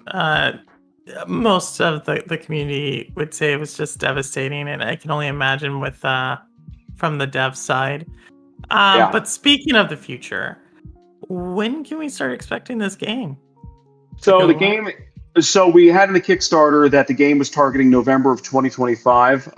Most of the community would say it was just devastating. And I can only imagine with from the dev side. But speaking of the future, when can we start expecting this game? So we had in the Kickstarter that the game was targeting November of 2025.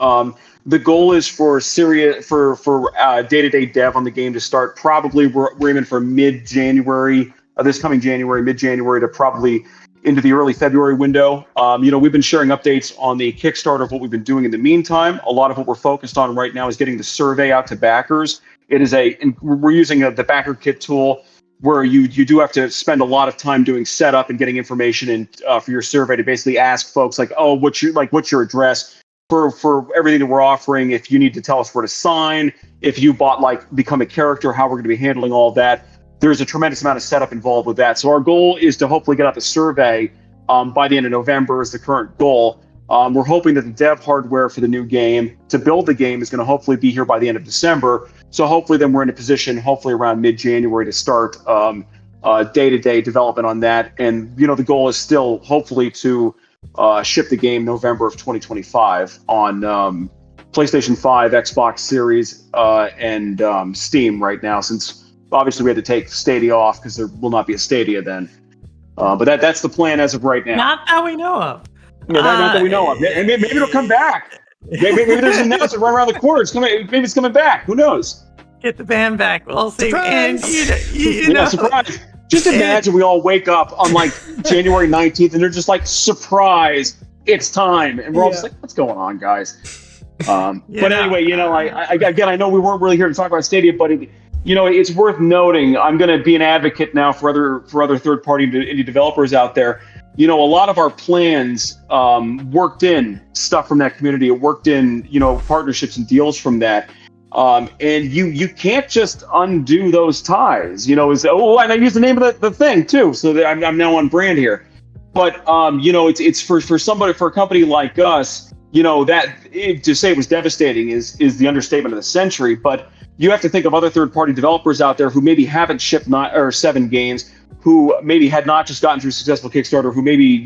The goal is for day-to-day dev on the game to start probably we're aiming for mid-January, this coming January, mid-January to probably into the early February window. We've been sharing updates on the Kickstarter of what we've been doing in the meantime. A lot of what we're focused on right now is getting the survey out to backers. We're using the backer kit tool, where you do have to spend a lot of time doing setup and getting information in for your survey to basically ask folks like, oh, what's your address for everything that we're offering. If you need to tell us where to sign, if you become a character, how we're going to be handling all of that. There's a tremendous amount of setup involved with that. So our goal is to hopefully get out the survey by the end of November is the current goal. We're hoping that the dev hardware for the new game to build the game is going to hopefully be here by the end of December. So hopefully then we're in a position, hopefully around mid-January, to start day-to-day development on that. And, the goal is still hopefully to ship the game November of 2025 on PlayStation 5, Xbox Series, and Steam right now, since obviously we had to take Stadia off because there will not be a Stadia then. But that's the plan as of right now. Not that we know of. Yeah, not that we know of. And maybe it'll come back. Maybe there's an announcement right around the corner. Maybe it's coming back. Who knows? Get the band back. We'll see. Surprise! And you know, surprise. Just imagine we all wake up on January 19th and they're just like, surprise, it's time. And we're all just like, what's going on, guys? But anyway, I know we weren't really here to talk about Stadia, but it's worth noting. I'm going to be an advocate now for other third-party indie developers out there. A lot of our plans worked in stuff from that community. It worked in, partnerships and deals from that. And you can't just undo those ties. And I use the name of the thing too, so that I'm now on brand here. But it's for a company like us. To say it was devastating is the understatement of the century. But you have to think of other third-party developers out there who maybe haven't shipped 7 games, who maybe had not just gotten through a successful Kickstarter, who maybe,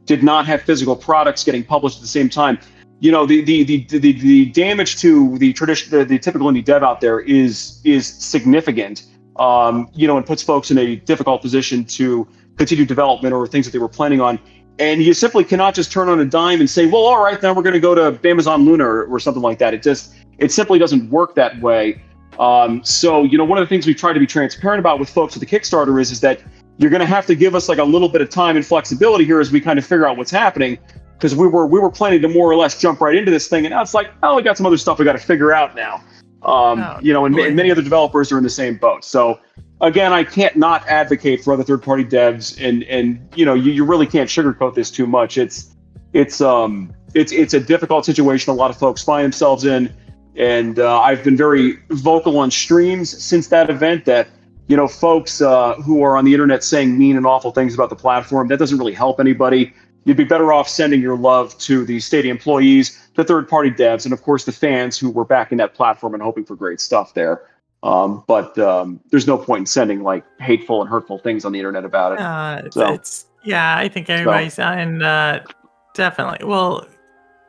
did not have physical products getting published at the same time. The damage to the typical indie dev out there is significant, and puts folks in a difficult position to continue development or things that they were planning on. And you simply cannot just turn on a dime and say, well, all right, now we're going to go to Amazon Luna or something like that. It simply doesn't work that way. So, one of the things we try to be transparent about with folks with the Kickstarter is that you're going to have to give us a little bit of time and flexibility here as we kind of figure out what's happening, because we were planning to more or less jump right into this thing, and now it's like, oh, we got some other stuff we got to figure out now. And many other developers are in the same boat. So again, I can't not advocate for other third-party devs, and you really can't sugarcoat this too much. It's a difficult situation a lot of folks find themselves in. And I've been very vocal on streams since that event that, folks who are on the internet saying mean and awful things about the platform, that doesn't really help anybody. You'd be better off sending your love to the Stadia employees, the third-party devs, and of course the fans who were backing that platform and hoping for great stuff there. But there's no point in sending hateful and hurtful things on the internet about it. I think everybody's and definitely. Well,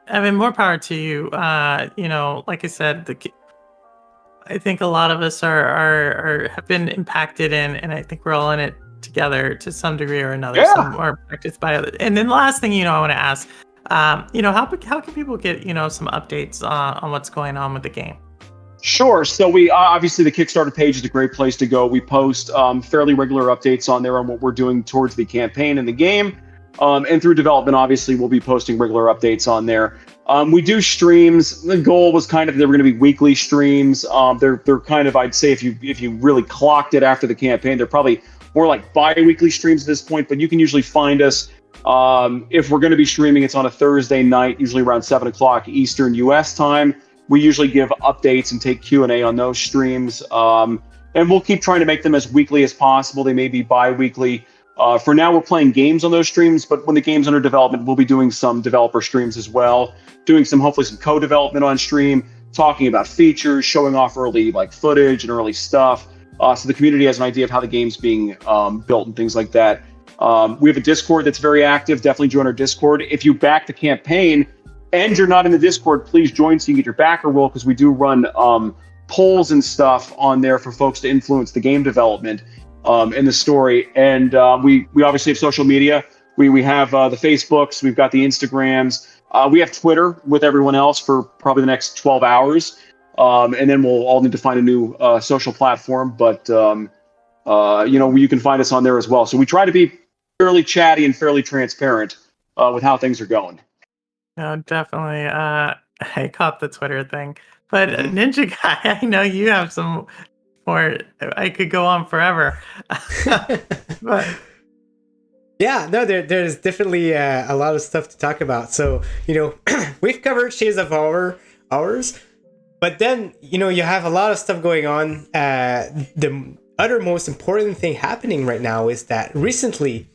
Evan, more power to you. Like I said, I think a lot of us have been impacted, and I think we're all in it together to some degree or another. Yeah. Some are practiced by others. And then the last thing, I want to ask, how can people get some updates on what's going on with the game? Sure. So we obviously the Kickstarter page is a great place to go. We post fairly regular updates on there on what we're doing towards the campaign and the game. And through development, obviously, we'll be posting regular updates on there. We do streams. The goal was kind of they were going to be weekly streams. They're kind of, I'd say, if you really clocked it after the campaign, they're probably more like bi-weekly streams at this point. But you can usually find us if we're going to be streaming. It's on a Thursday night, usually around 7 o'clock Eastern U.S. time. We usually give updates and take Q&A on those streams, and we'll keep trying to make them as weekly as possible. They may be bi-weekly. For now, we're playing games on those streams, but when the game's under development, we'll be doing some developer streams as well, doing hopefully some co-development on stream, talking about features, showing off early footage and early stuff, so the community has an idea of how the game's being built and things like that. We have a Discord that's very active. Definitely join our Discord. If you back the campaign and you're not in the Discord, please join so you can get your backer roll, because we do run polls and stuff on there for folks to influence the game development in the story. And we obviously have social media. We have the Facebooks, we've got the Instagrams, we have Twitter with everyone else for probably the next 12 hours. And then we'll all need to find a new social platform, but you can find us on there as well. So we try to be fairly chatty and fairly transparent with how things are going. No, definitely. I caught the Twitter thing. But Ninja Guy, I know you have some more. I could go on forever. But Yeah, no, there's definitely a lot of stuff to talk about. So, we've covered Shades of Ours, but then, you have a lot of stuff going on. The other most important thing happening right now is that recently,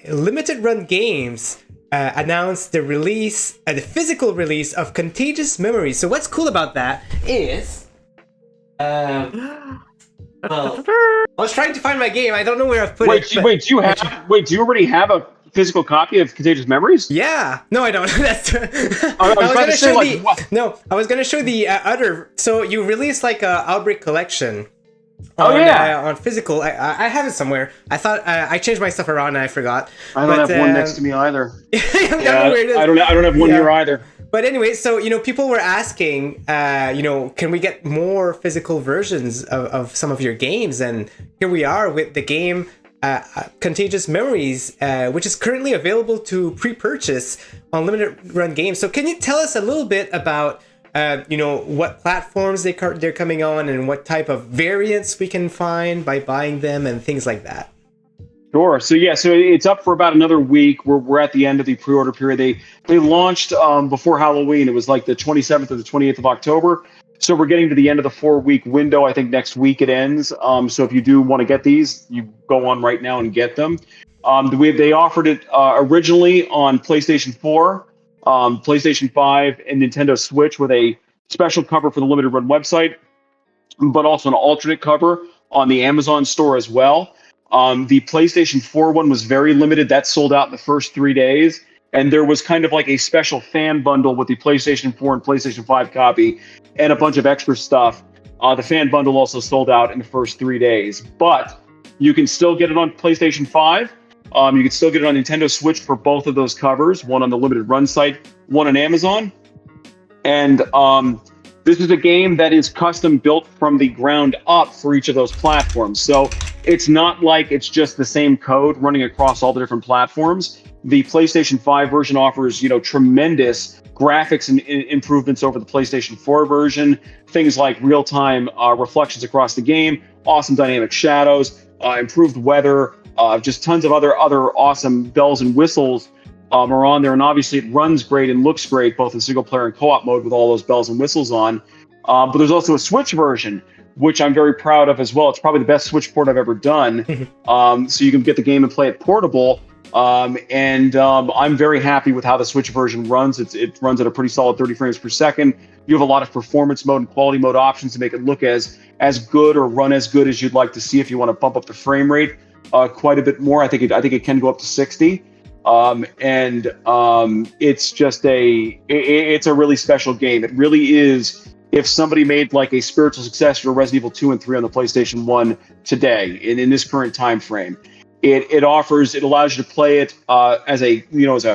Limited Run Games announced the release, the physical release of Contagious Memories. So what's cool about that is, well, I was trying to find my game. I don't know where I've put it. Do you already have a physical copy of Contagious Memories? Yeah. No, I don't. That's. I was gonna show the other. So you released a Outbreak collection. On physical. I have it somewhere. I thought I changed my stuff around and I forgot. I don't have one next to me either. I don't have one here either. But anyway, so people were asking, can we get more physical versions of some of your games? And here we are with the game Contagious Memories, which is currently available to pre-purchase on Limited Run Games. So can you tell us a little bit about what platforms they're coming on and what type of variants we can find by buying them and things like that? Sure. So it's up for about another week. We're at the end of the pre-order period. They launched before Halloween. It was like the 27th or the 28th of October. So we're getting to the end of the 4-week window. I think next week it ends. So if you do want to get these, you go on right now and get them. They offered it originally on PlayStation 4, PlayStation 5, and Nintendo Switch with a special cover for the Limited Run website, but also an alternate cover on the Amazon store as well. The PlayStation 4 one was very limited. That sold out in the first 3 days. And there was kind of like a special fan bundle with the PlayStation 4 and PlayStation 5 copy and a bunch of extra stuff. The fan bundle also sold out in the first 3 days. But you can still get it on PlayStation 5. You can still get it on Nintendo Switch for both of those covers, one on the Limited Run site, one on Amazon. And this is a game that is custom built from the ground up for each of those platforms. So it's not like it's just the same code running across all the different platforms. The PlayStation 5 version offers, tremendous graphics and improvements over the PlayStation 4 version. Things like real-time reflections across the game, awesome dynamic shadows, improved weather, just tons of other awesome bells and whistles are on there. And obviously it runs great and looks great, both in single player and co-op mode with all those bells and whistles on. But there's also a Switch version, which I'm very proud of as well. It's probably the best Switch port I've ever done. So you can get the game and play it portable. I'm very happy with how the Switch version runs. It runs at a pretty solid 30 frames per second. You have a lot of performance mode and quality mode options to make it look as good or run as good as you'd like to see if you want to bump up the frame rate quite a bit more. I think it can go up to 60. It's just it's a really special game. It really is. If somebody made like a spiritual successor to Resident Evil 2 and 3 on the PlayStation 1 today, in this current time frame, it allows you to play it as a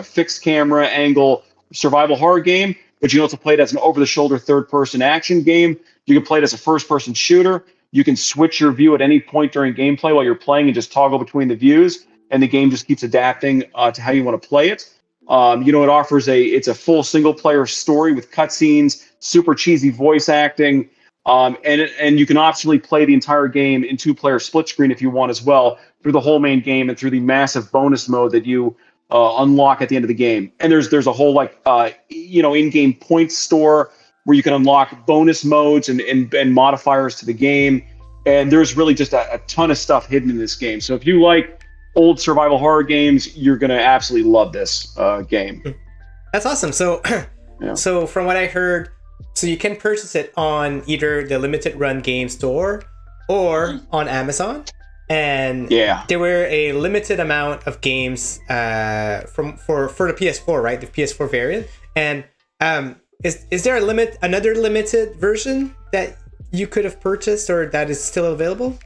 fixed camera angle survival horror game, but you can also play it as an over-the-shoulder third-person action game. You can play it as a first-person shooter. You can switch your view at any point during gameplay while you're playing and just toggle between the views, and the game just keeps adapting to how you want to play it. It offers it's a full single player story with cutscenes, super cheesy voice acting, and you can optionally play the entire game in 2-player split screen if you want as well, through the whole main game and through the massive bonus mode that you unlock at the end of the game. And there's a whole in-game points store where you can unlock bonus modes and modifiers to the game. And there's really just a ton of stuff hidden in this game. So if you like old survival horror games, you're going to absolutely love this game. That's awesome. So, Yeah. so from what I heard, so you can purchase it on either the limited run game store or on Amazon. And there were a limited amount of games for the PS4, right? The PS4 variant. And is there another limited version that you could have purchased or that is still available?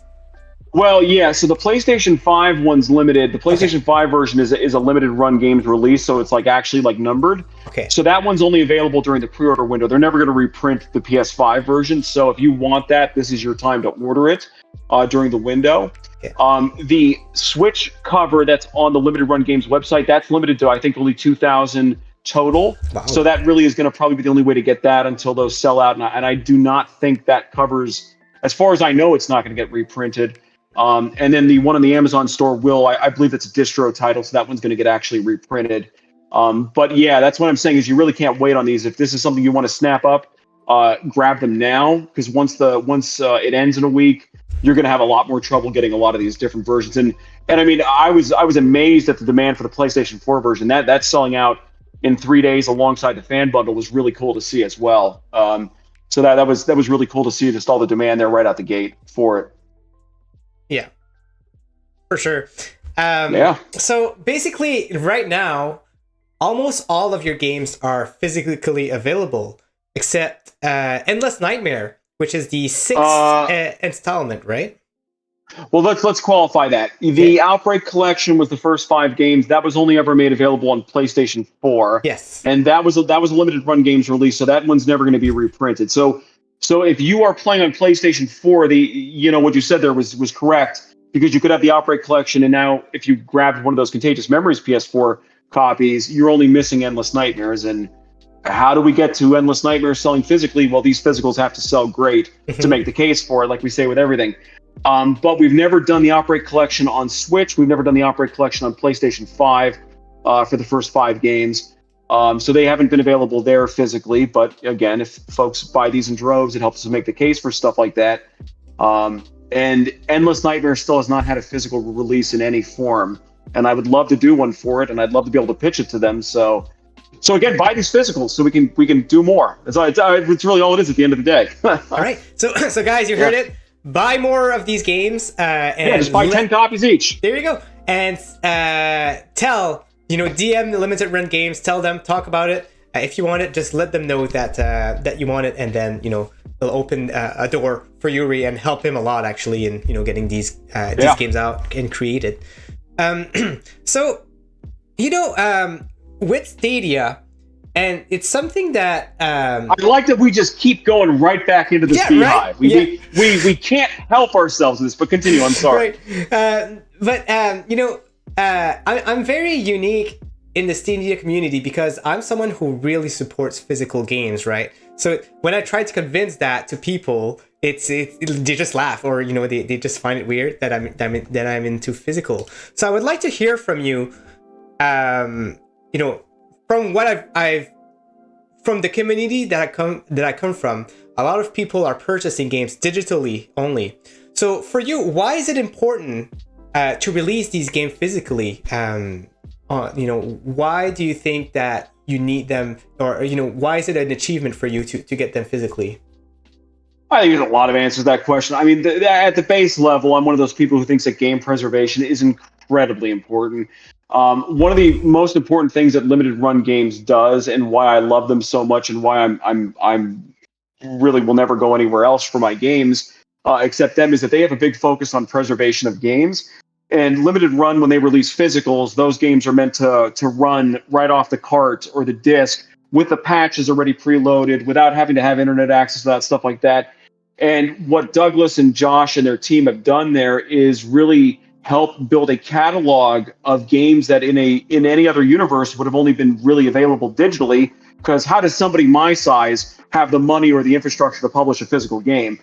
Well, yeah. So the PlayStation 5 one's limited. The PlayStation 5 version is a limited run games release, so it's actually numbered. Okay. So that one's only available during the pre-order window. They're never going to reprint the PS5 version. So if you want that, this is your time to order it during the window. Okay. The Switch cover that's on the limited run games website, that's limited to I think only 2,000 total. Wow. So that really is going to probably be the only way to get that until those sell out. And I do not think that covers, as far as I know, it's not going to get reprinted. And then the one on the Amazon store I believe it's a distro title, so that one's going to get actually reprinted. But yeah, that's what I'm saying is you really can't wait on these. If this is something you want to snap up, grab them now, because once it ends in a week, you're going to have a lot more trouble getting a lot of these different versions. And I mean, I was amazed at the demand for the PlayStation 4 version. That's selling out in 3 days alongside the fan bundle was really cool to see as well. So that was really cool to see just all the demand there right out the gate for it. Yeah, for sure. So basically, right now, almost all of your games are physically available, except Endless Nightmare, which is the 6th installment, right? Well, let's qualify that. The Outbreak collection was the first 5 games that was only ever made available on PlayStation 4. Yes, and that was a limited run games release, so that one's never going to be reprinted. So if you are playing on PlayStation 4, what you said there was correct, because you could have the Outbreak collection, and now if you grabbed one of those Contagious Memories PS4 copies, you're only missing Endless Nightmares. And how do we get to Endless Nightmares selling physically? Well, these physicals have to sell great to make the case for it, like we say with everything. But we've never done the Outbreak collection on Switch. We've never done the Outbreak collection on PlayStation 5 for the first 5 games. So they haven't been available there physically. But again, if folks buy these in droves, it helps us make the case for stuff like that. And Endless Nightmare still has not had a physical release in any form. And I would love to do one for it, and I'd love to be able to pitch it to them. So again, buy these physicals so we can do more. It's really all it is at the end of the day. All right. So guys, you heard it. Buy more of these games. And just buy 10 copies each. There you go. And tell, DM the limited run games. Tell them, talk about it. If you want it, just let them know that you want it, and then it'll open a door for Yuri and help him a lot actually in getting these games out and created. So with Stadia, and it's something that I like that we just keep going right back into this beehive. Right? We can't help ourselves with this, but continue. I'm sorry. Right. I'm very unique in the Stadia community because I'm someone who really supports physical games, right? So when I try to convince that to people, they just laugh, or they just find it weird that I'm into physical. So I would like to hear from you, from what I've from the community that I come from. A lot of people are purchasing games digitally only. So for you, why is it important to release these games physically? Why do you think that you need them, or why is it an achievement for you to get them physically? I think there's a lot of answers to that question. I mean, at the base level, I'm one of those people who thinks that game preservation is incredibly important. One of the most important things that limited run games does, and why I love them so much, and why I'm really will never go anywhere else for my games except them, is that they have a big focus on preservation of games. And limited run, when they release physicals, those games are meant to run right off the cart or the disc with the patches already preloaded, without having to have internet access to that, stuff like that. And what Douglas and Josh and their team have done there is really help build a catalog of games that in any other universe would have only been really available digitally. Because how does somebody my size have the money or the infrastructure to publish a physical game?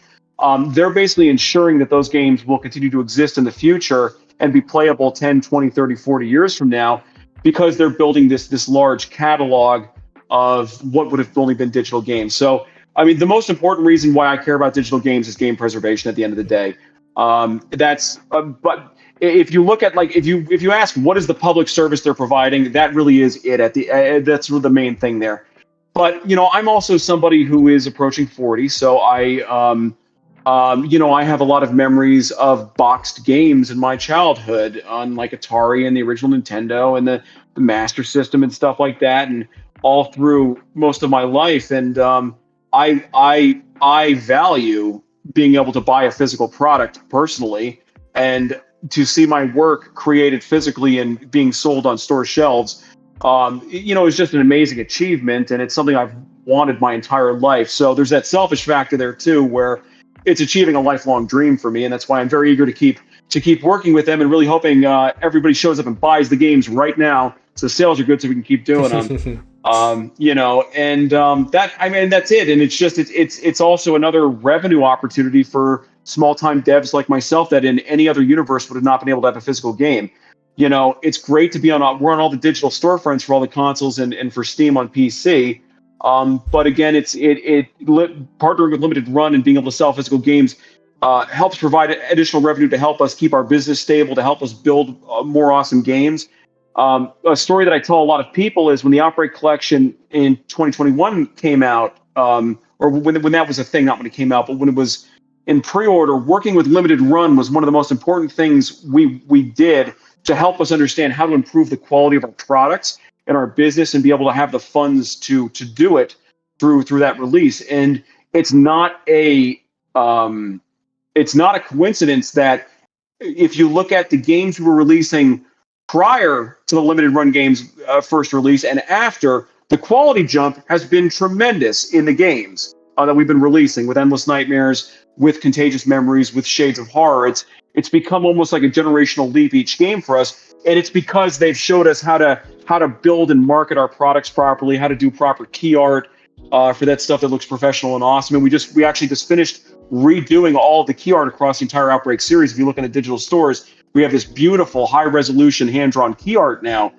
They're basically ensuring that those games will continue to exist in the future and be playable 10, 20, 30, 40 years from now, because they're building this large catalog of what would have only been digital games. So, I mean, the most important reason why I care about digital games is game preservation at the end of the day. But if you look at, like, if you ask what is the public service they're providing, that really is it. That's really the main thing there. But I'm also somebody who is approaching 40, so I have a lot of memories of boxed games in my childhood on like Atari and the original Nintendo and the Master System and stuff like that, and all through most of my life. And I value being able to buy a physical product personally, and to see my work created physically and being sold on store shelves, is just an amazing achievement, and it's something I've wanted my entire life. So there's that selfish factor there too, where it's achieving a lifelong dream for me, and that's why I'm very eager to keep working with them, and really hoping everybody shows up and buys the games right now, so sales are good, so we can keep doing them. That's it. And it's also another revenue opportunity for small-time devs like myself that in any other universe would have not been able to have a physical game. It's great to be we're on all the digital storefronts for all the consoles and for Steam on PC. But again, partnering with Limited Run and being able to sell physical games helps provide additional revenue to help us keep our business stable, to help us build more awesome games. A story that I tell a lot of people is when the Outbreak collection in 2021 came out, or when that was a thing, not when it came out, but when it was in pre-order, working with Limited Run was one of the most important things we did to help us understand how to improve the quality of our products and our business, and be able to have the funds to do it through that release. And it's not a coincidence that if you look at the games we were releasing prior to the Limited Run games first release and after, the quality jump has been tremendous in the games that we've been releasing, with Endless Nightmares, with Contagious Memories, with Shades of Horror. It's become almost like a generational leap each game for us, and it's because they've showed us how to build and market our products properly, how to do proper key art for that stuff that looks professional and awesome. And we actually just finished redoing all of the key art across the entire Outbreak series. If you look in the digital stores, we have this beautiful high-resolution hand-drawn key art now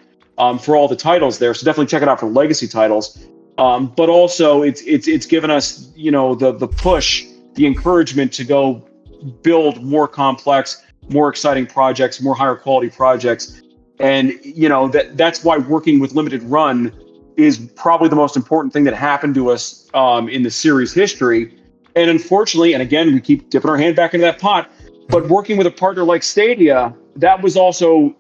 for all the titles there. So definitely check it out for legacy titles. But also, it's given us the push, the encouragement to go build more complex, more exciting projects, more higher quality projects. And that's why working with Limited Run is probably the most important thing that happened to us in the series history. And unfortunately, and again, we keep dipping our hand back into that pot, but working with a partner like Stadia, that was also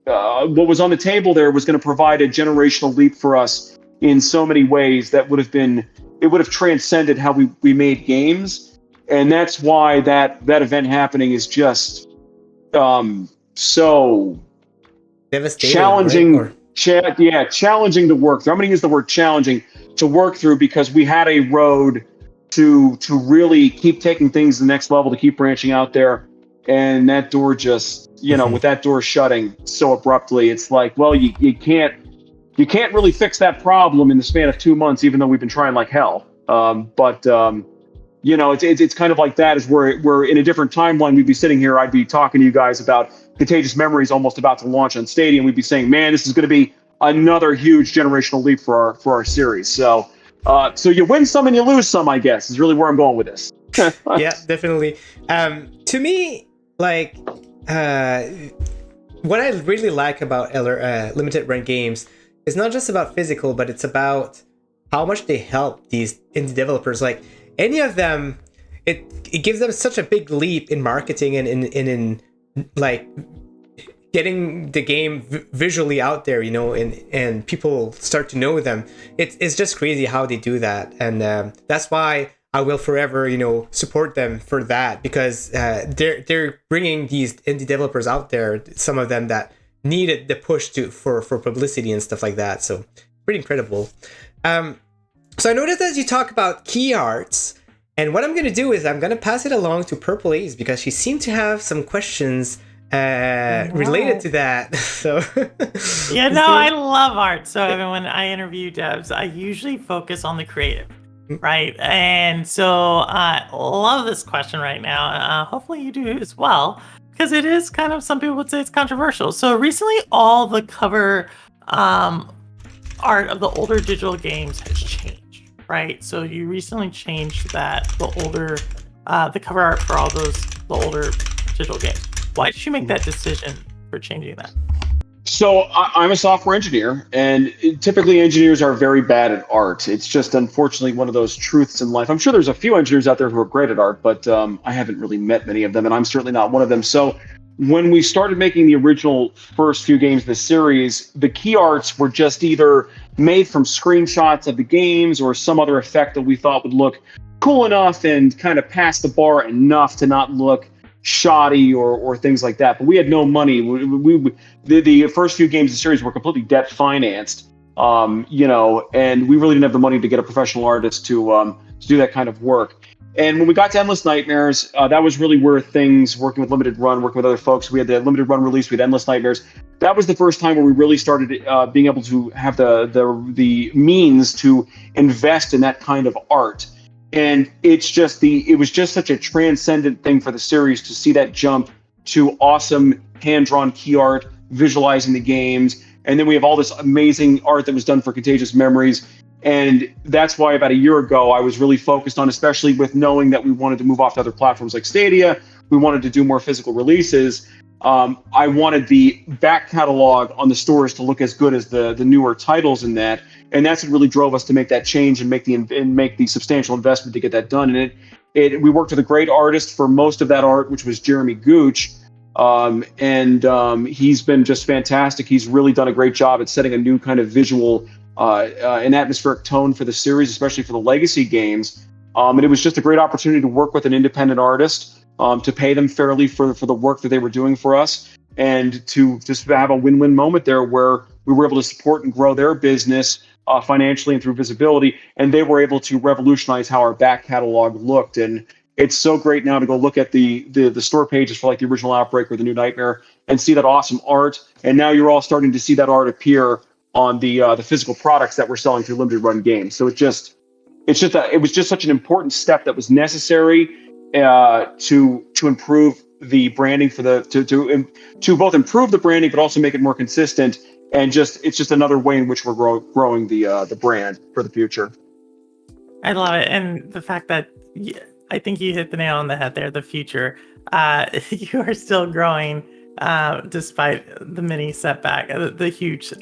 what was on the table there, was going to provide a generational leap for us in so many ways that would have transcended how we made games. And that's why that event happening is just so devastating, challenging. right? Challenging to work through. I'm going to use the word challenging to work through, because we had a road to really keep taking things to the next level, to keep branching out there. And that door just, with that door shutting so abruptly, it's like, well, you can't really fix that problem in the span of 2 months, even though we've been trying like hell. It's kind of like that, is where in a different timeline, we'd be sitting here, I'd be talking to you guys about Contagious Memories almost about to launch on Stadia, and we'd be saying, man, this is going to be another huge generational leap for our series. So you win some and you lose some, I guess, is really where I'm going with this. Yeah, definitely. To me, like, what I really like about Limited Run games is not just about physical, but it's about how much they help these indie developers. Like, any of them, it gives them such a big leap in marketing and in like getting the game visually out there, and people start to know them. It's just crazy how they do that, and that's why I will forever, support them for that, because they're bringing these indie developers out there, some of them that needed the push for publicity and stuff like that. So pretty incredible. So I noticed that you talk about key arts, and what I'm going to do is I'm going to pass it along to Purple Ace, because she seemed to have some questions related to that. So Yeah, no, I love art. So when I interview devs, I usually focus on the creative, right? And so I love this question right now. Hopefully you do as well, because it is kind of, some people would say it's controversial. So recently, all the cover art of the older digital games has changed, right? So you recently changed the cover art for all the older digital games. Why did you make that decision for changing that? So I'm a software engineer, and typically engineers are very bad at art. It's just unfortunately one of those truths in life. I'm sure there's a few engineers out there who are great at art, but I haven't really met many of them, and I'm certainly not one of them. So when we started making the original first few games of the series, the key arts were just either made from screenshots of the games or some other effect that we thought would look cool enough and kind of pass the bar enough to not look shoddy or things like that. But we had no money. The first few games of the series were completely debt financed, and we really didn't have the money to get a professional artist to do that kind of work. And when we got to Endless Nightmares, that was really where things, working with Limited Run, working with other folks, we had the Limited Run release, we had Endless Nightmares. That was the first time where we really started being able to have the means to invest in that kind of art. And it was just such a transcendent thing for the series to see that jump to awesome hand-drawn key art, visualizing the games. And then we have all this amazing art that was done for Contagious Memories. And that's why about a year ago, I was really focused on, especially with knowing that we wanted to move off to other platforms like Stadia, we wanted to do more physical releases. I wanted the back catalog on the stores to look as good as the newer titles in that. And that's what really drove us to make that change and make the substantial investment to get that done. And we worked with a great artist for most of that art, which was Jeremy Gooch. He's been just fantastic. He's really done a great job at setting a new kind of visual and atmospheric tone for the series, especially for the legacy games. And it was just a great opportunity to work with an independent artist, to pay them fairly for the work that they were doing for us, and to just have a win-win moment there where we were able to support and grow their business financially and through visibility, and they were able to revolutionize how our back catalog looked. And it's so great now to go look at the store pages for like the original Outbreak or the new Nightmare and see that awesome art. And now you're all starting to see that art appear on the physical products that we're selling through Limited Run games. So it was just such an important step that was necessary to improve the branding to both improve the branding but also make it more consistent. And it's just another way in which we're growing the brand for the future. I love it, and the fact that I think you hit the nail on the head there. The future, you are still growing despite the mini setback, the huge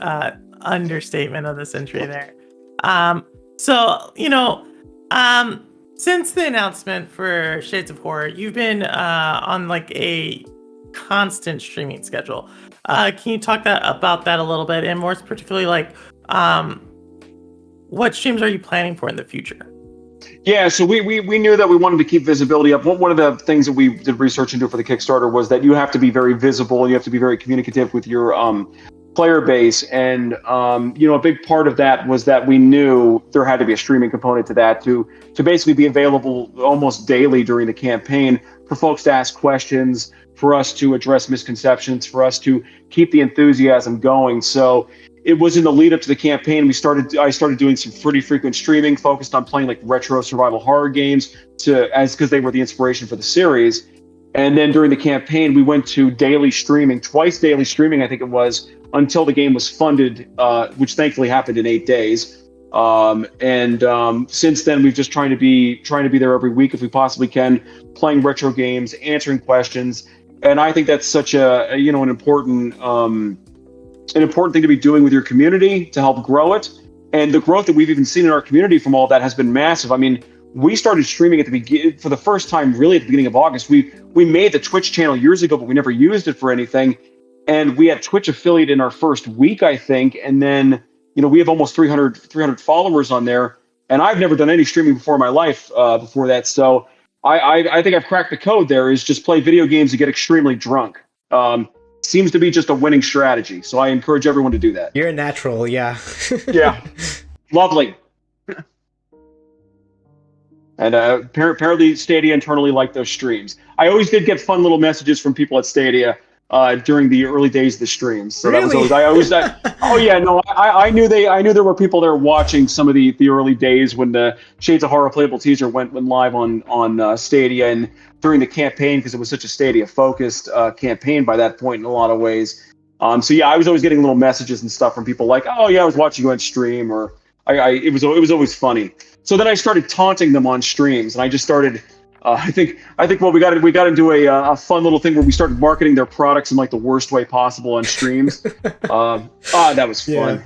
understatement of the century there. Since the announcement for Shades of Horror, you've been on like a constant streaming schedule. Can you talk about that a little bit, and more particularly, like, what streams are you planning for in the future? Yeah, so we knew that we wanted to keep visibility up. One of the things that we did research into for the Kickstarter was that you have to be very visible, you have to be very communicative with your player base. And a big part of that was that we knew there had to be a streaming component to that to basically be available almost daily during the campaign for folks to ask questions, for us to address misconceptions, for us to keep the enthusiasm going. So it was in the lead up to the campaign. I started doing some pretty frequent streaming focused on playing like retro survival horror games because they were the inspiration for the series. And then during the campaign, we went to twice daily streaming, I think it was, until the game was funded, which thankfully happened in 8 days. Since then, we've just trying to be there every week if we possibly can, playing retro games, answering questions. And I think that's such an important thing to be doing with your community to help grow it. And the growth that we've even seen in our community from all that has been massive. I mean, we started streaming for the first time really at the beginning of August. We made the Twitch channel years ago, but we never used it for anything. And we had Twitch affiliate in our first week, I think. And then, we have almost 300 followers on there. And I've never done any streaming before in my life before that. So I think I've cracked the code there, is just play video games and get extremely drunk. Seems to be just a winning strategy. So I encourage everyone to do that. You're a natural, yeah. Yeah. Lovely. And apparently Stadia internally liked those streams. I always did get fun little messages from people at Stadia during the early days of the streams. So Really? that was I knew there were people there watching some of the early days when the Shades of Horror playable teaser went live on Stadia, and during the campaign, because it was such a Stadia focused campaign by that point in a lot of ways. So yeah, I was always getting little messages and stuff from people like, oh yeah, I was watching you on stream, or it was always funny. So then I started taunting them on streams, and I just started. I think we got into a fun little thing where we started marketing their products in like the worst way possible on streams. That was fun. Yeah.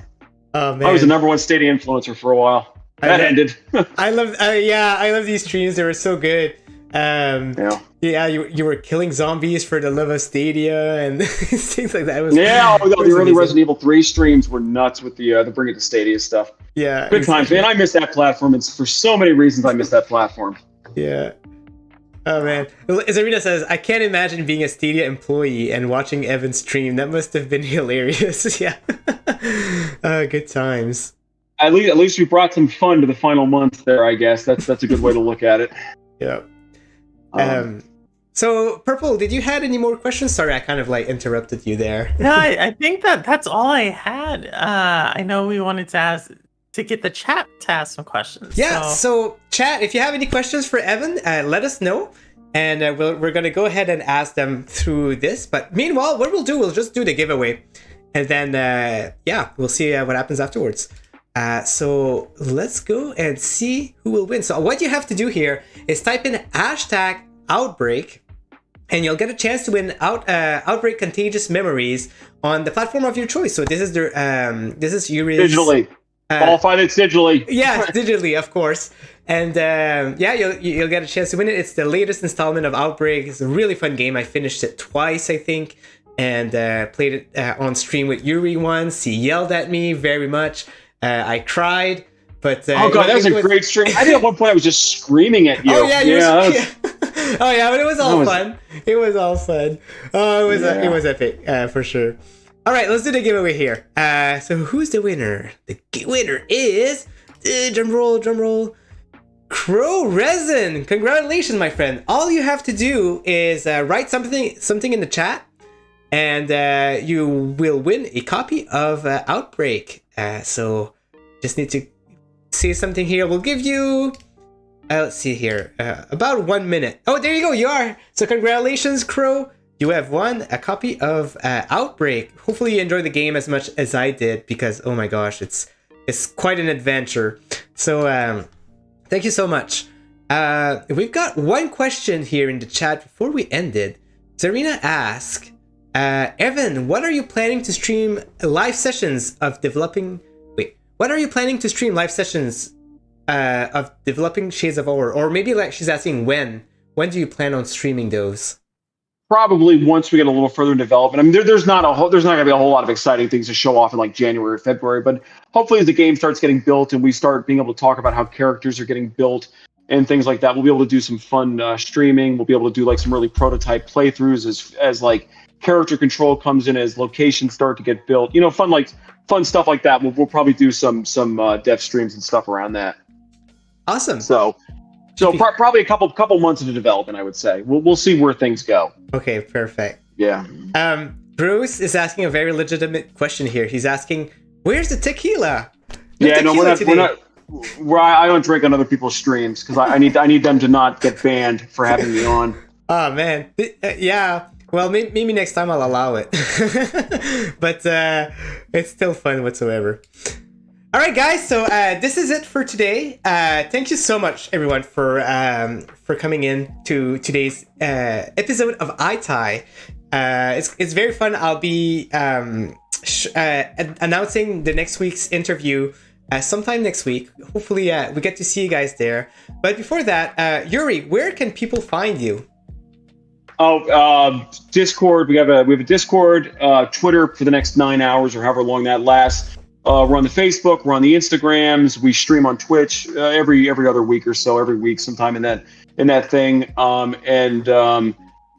Oh man, I was the #1 Stadia influencer for a while. That ended. I love these streams. They were so good. You were killing zombies for the love of Stadia and things like that. The early Resident Evil 3 streams were nuts with the Bring It to Stadia stuff. Yeah, good times, man. I miss that platform. It's for so many reasons I miss that platform. Yeah. Oh man, Zarina says, I can't imagine being a Stadia employee and watching Evan stream. That must have been hilarious. Yeah. Good times. At least we brought some fun to the final month there, I guess. That's a good way to look at it. Yeah. So Purple, did you had any more questions? Sorry, I kind of like interrupted you there. No, I think that's all I had. I know we wanted to get the chat to ask some questions. Yeah, so chat, if you have any questions for Evan, let us know. And we're going to go ahead and ask them through this. But meanwhile, what we'll just do the giveaway. And then, we'll see what happens afterwards. So let's go and see who will win. So what you have to do here is type in #Outbreak. And you'll get a chance to win Outbreak Contagious Memories on the platform of your choice. So this is Yuri's... Digitally. I'll find it digitally. Yeah, digitally, of course. And you'll get a chance to win it. It's the latest installment of Outbreak. It's a really fun game. I finished it twice, I think, and played it on stream with Yuri once. He yelled at me very much. I cried, but oh god, that was a great stream. I think at one point I was just screaming at you. Oh yeah, oh yeah, but it was all fun. It was all fun. Oh, it was epic for sure. All right, let's do the giveaway here. So who's the winner? The winner is drum roll. Crow Resin. Congratulations, my friend. All you have to do is write something in the chat, and you will win a copy of Outbreak. So just need to say something here. We'll give you let's see here, about 1 minute. Oh, there you go. You are. So congratulations, Crow. You have won a copy of Outbreak. Hopefully you enjoyed the game as much as I did, because oh my gosh, it's quite an adventure. So thank you so much. We've got one question here in the chat before we ended. Zarina asked, Evan, what are you planning to stream live sessions of developing... What are you planning to stream live sessions of developing Shades of Horror? Or maybe like she's asking when. When do you plan on streaming those? Probably once we get a little further in development. I mean, there's not going to be a whole lot of exciting things to show off in like January or February, but hopefully as the game starts getting built and we start being able to talk about how characters are getting built and things like that, we'll be able to do some fun streaming. We'll be able to do like some really prototype playthroughs as like character control comes in, as locations start to get built. You know, fun stuff like that. We'll probably do some dev streams and stuff around that. Awesome. So probably a couple months into development, I would say. We'll see where things go. Okay, perfect. Yeah. Bruce is asking a very legitimate question here. He's asking, "Where's the tequila?" We're not. I don't drink on other people's streams because I need them to not get banned for having me on. Oh man, yeah. Well, maybe next time I'll allow it. But it's still fun whatsoever. All right, guys. So this is it for today. Thank you so much, everyone, for coming in to today's episode of iTie. It's very fun. I'll be announcing the next week's interview sometime next week. Hopefully, we get to see you guys there. But before that, Yuri, where can people find you? Discord. We have a Discord, Twitter for the next 9 hours or however long that lasts. We're on the Facebook, we're on the Instagrams, we stream on Twitch every other week or so, every week sometime in that thing.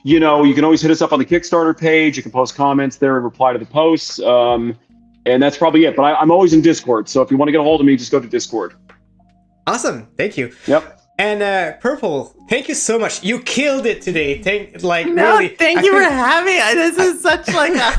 You know, you can always hit us up on the Kickstarter page. You can post comments there and reply to the posts. And that's probably it. But I'm always in Discord, so if you want to get a hold of me, just go to Discord. Awesome, thank you. Yep. And Purple, thank you so much. You killed it today. Thank you for having me. This is such like a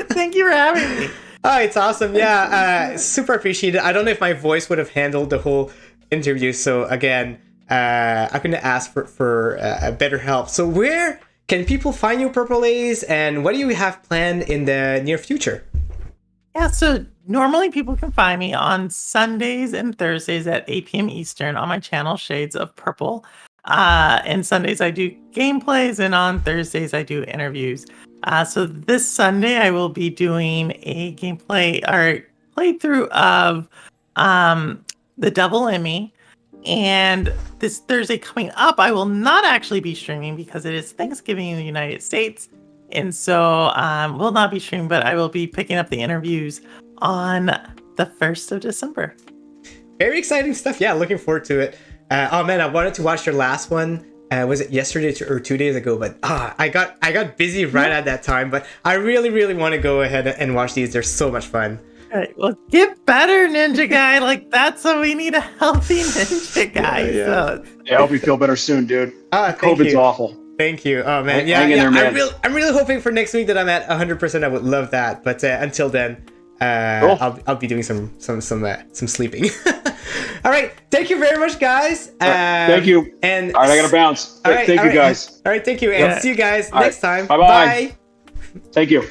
thank you for having me. Oh, it's awesome. Yeah, super appreciated. I don't know if my voice would have handled the whole interview. So again, I'm going to ask for better help. So where can people find you, Purple A's, and what do you have planned in the near future? Yeah, so normally people can find me on Sundays and Thursdays at 8 p.m. Eastern on my channel, Shades of Purple. And Sundays I do gameplays, and on Thursdays I do interviews. So this Sunday I will be doing a gameplay or playthrough of The Devil in Me. And this Thursday coming up, I will not actually be streaming because it is Thanksgiving in the United States. And so will not be streaming, but I will be picking up the interviews on the 1st of December. Very exciting stuff. Yeah, looking forward to it. Oh man, I wanted to watch your last one. Was it yesterday or 2 days ago? But I got busy right at that time. But I really want to go ahead and watch these. They're so much fun. All right, well, get better, Ninja Guy. Like, that's what we need, a healthy Ninja Guy. Yeah. So. I hope you feel better soon, dude. COVID's awful. Thank you. Oh man, Hang in there, man. I'm really hoping for next week that I'm at 100%. I would love that. But until then, cool. I'll be doing some sleeping. All right, thank you very much, guys. Thank you. And all right, I gotta bounce. Thank you, guys. All right, thank you, and see you guys next time. Bye. Thank you.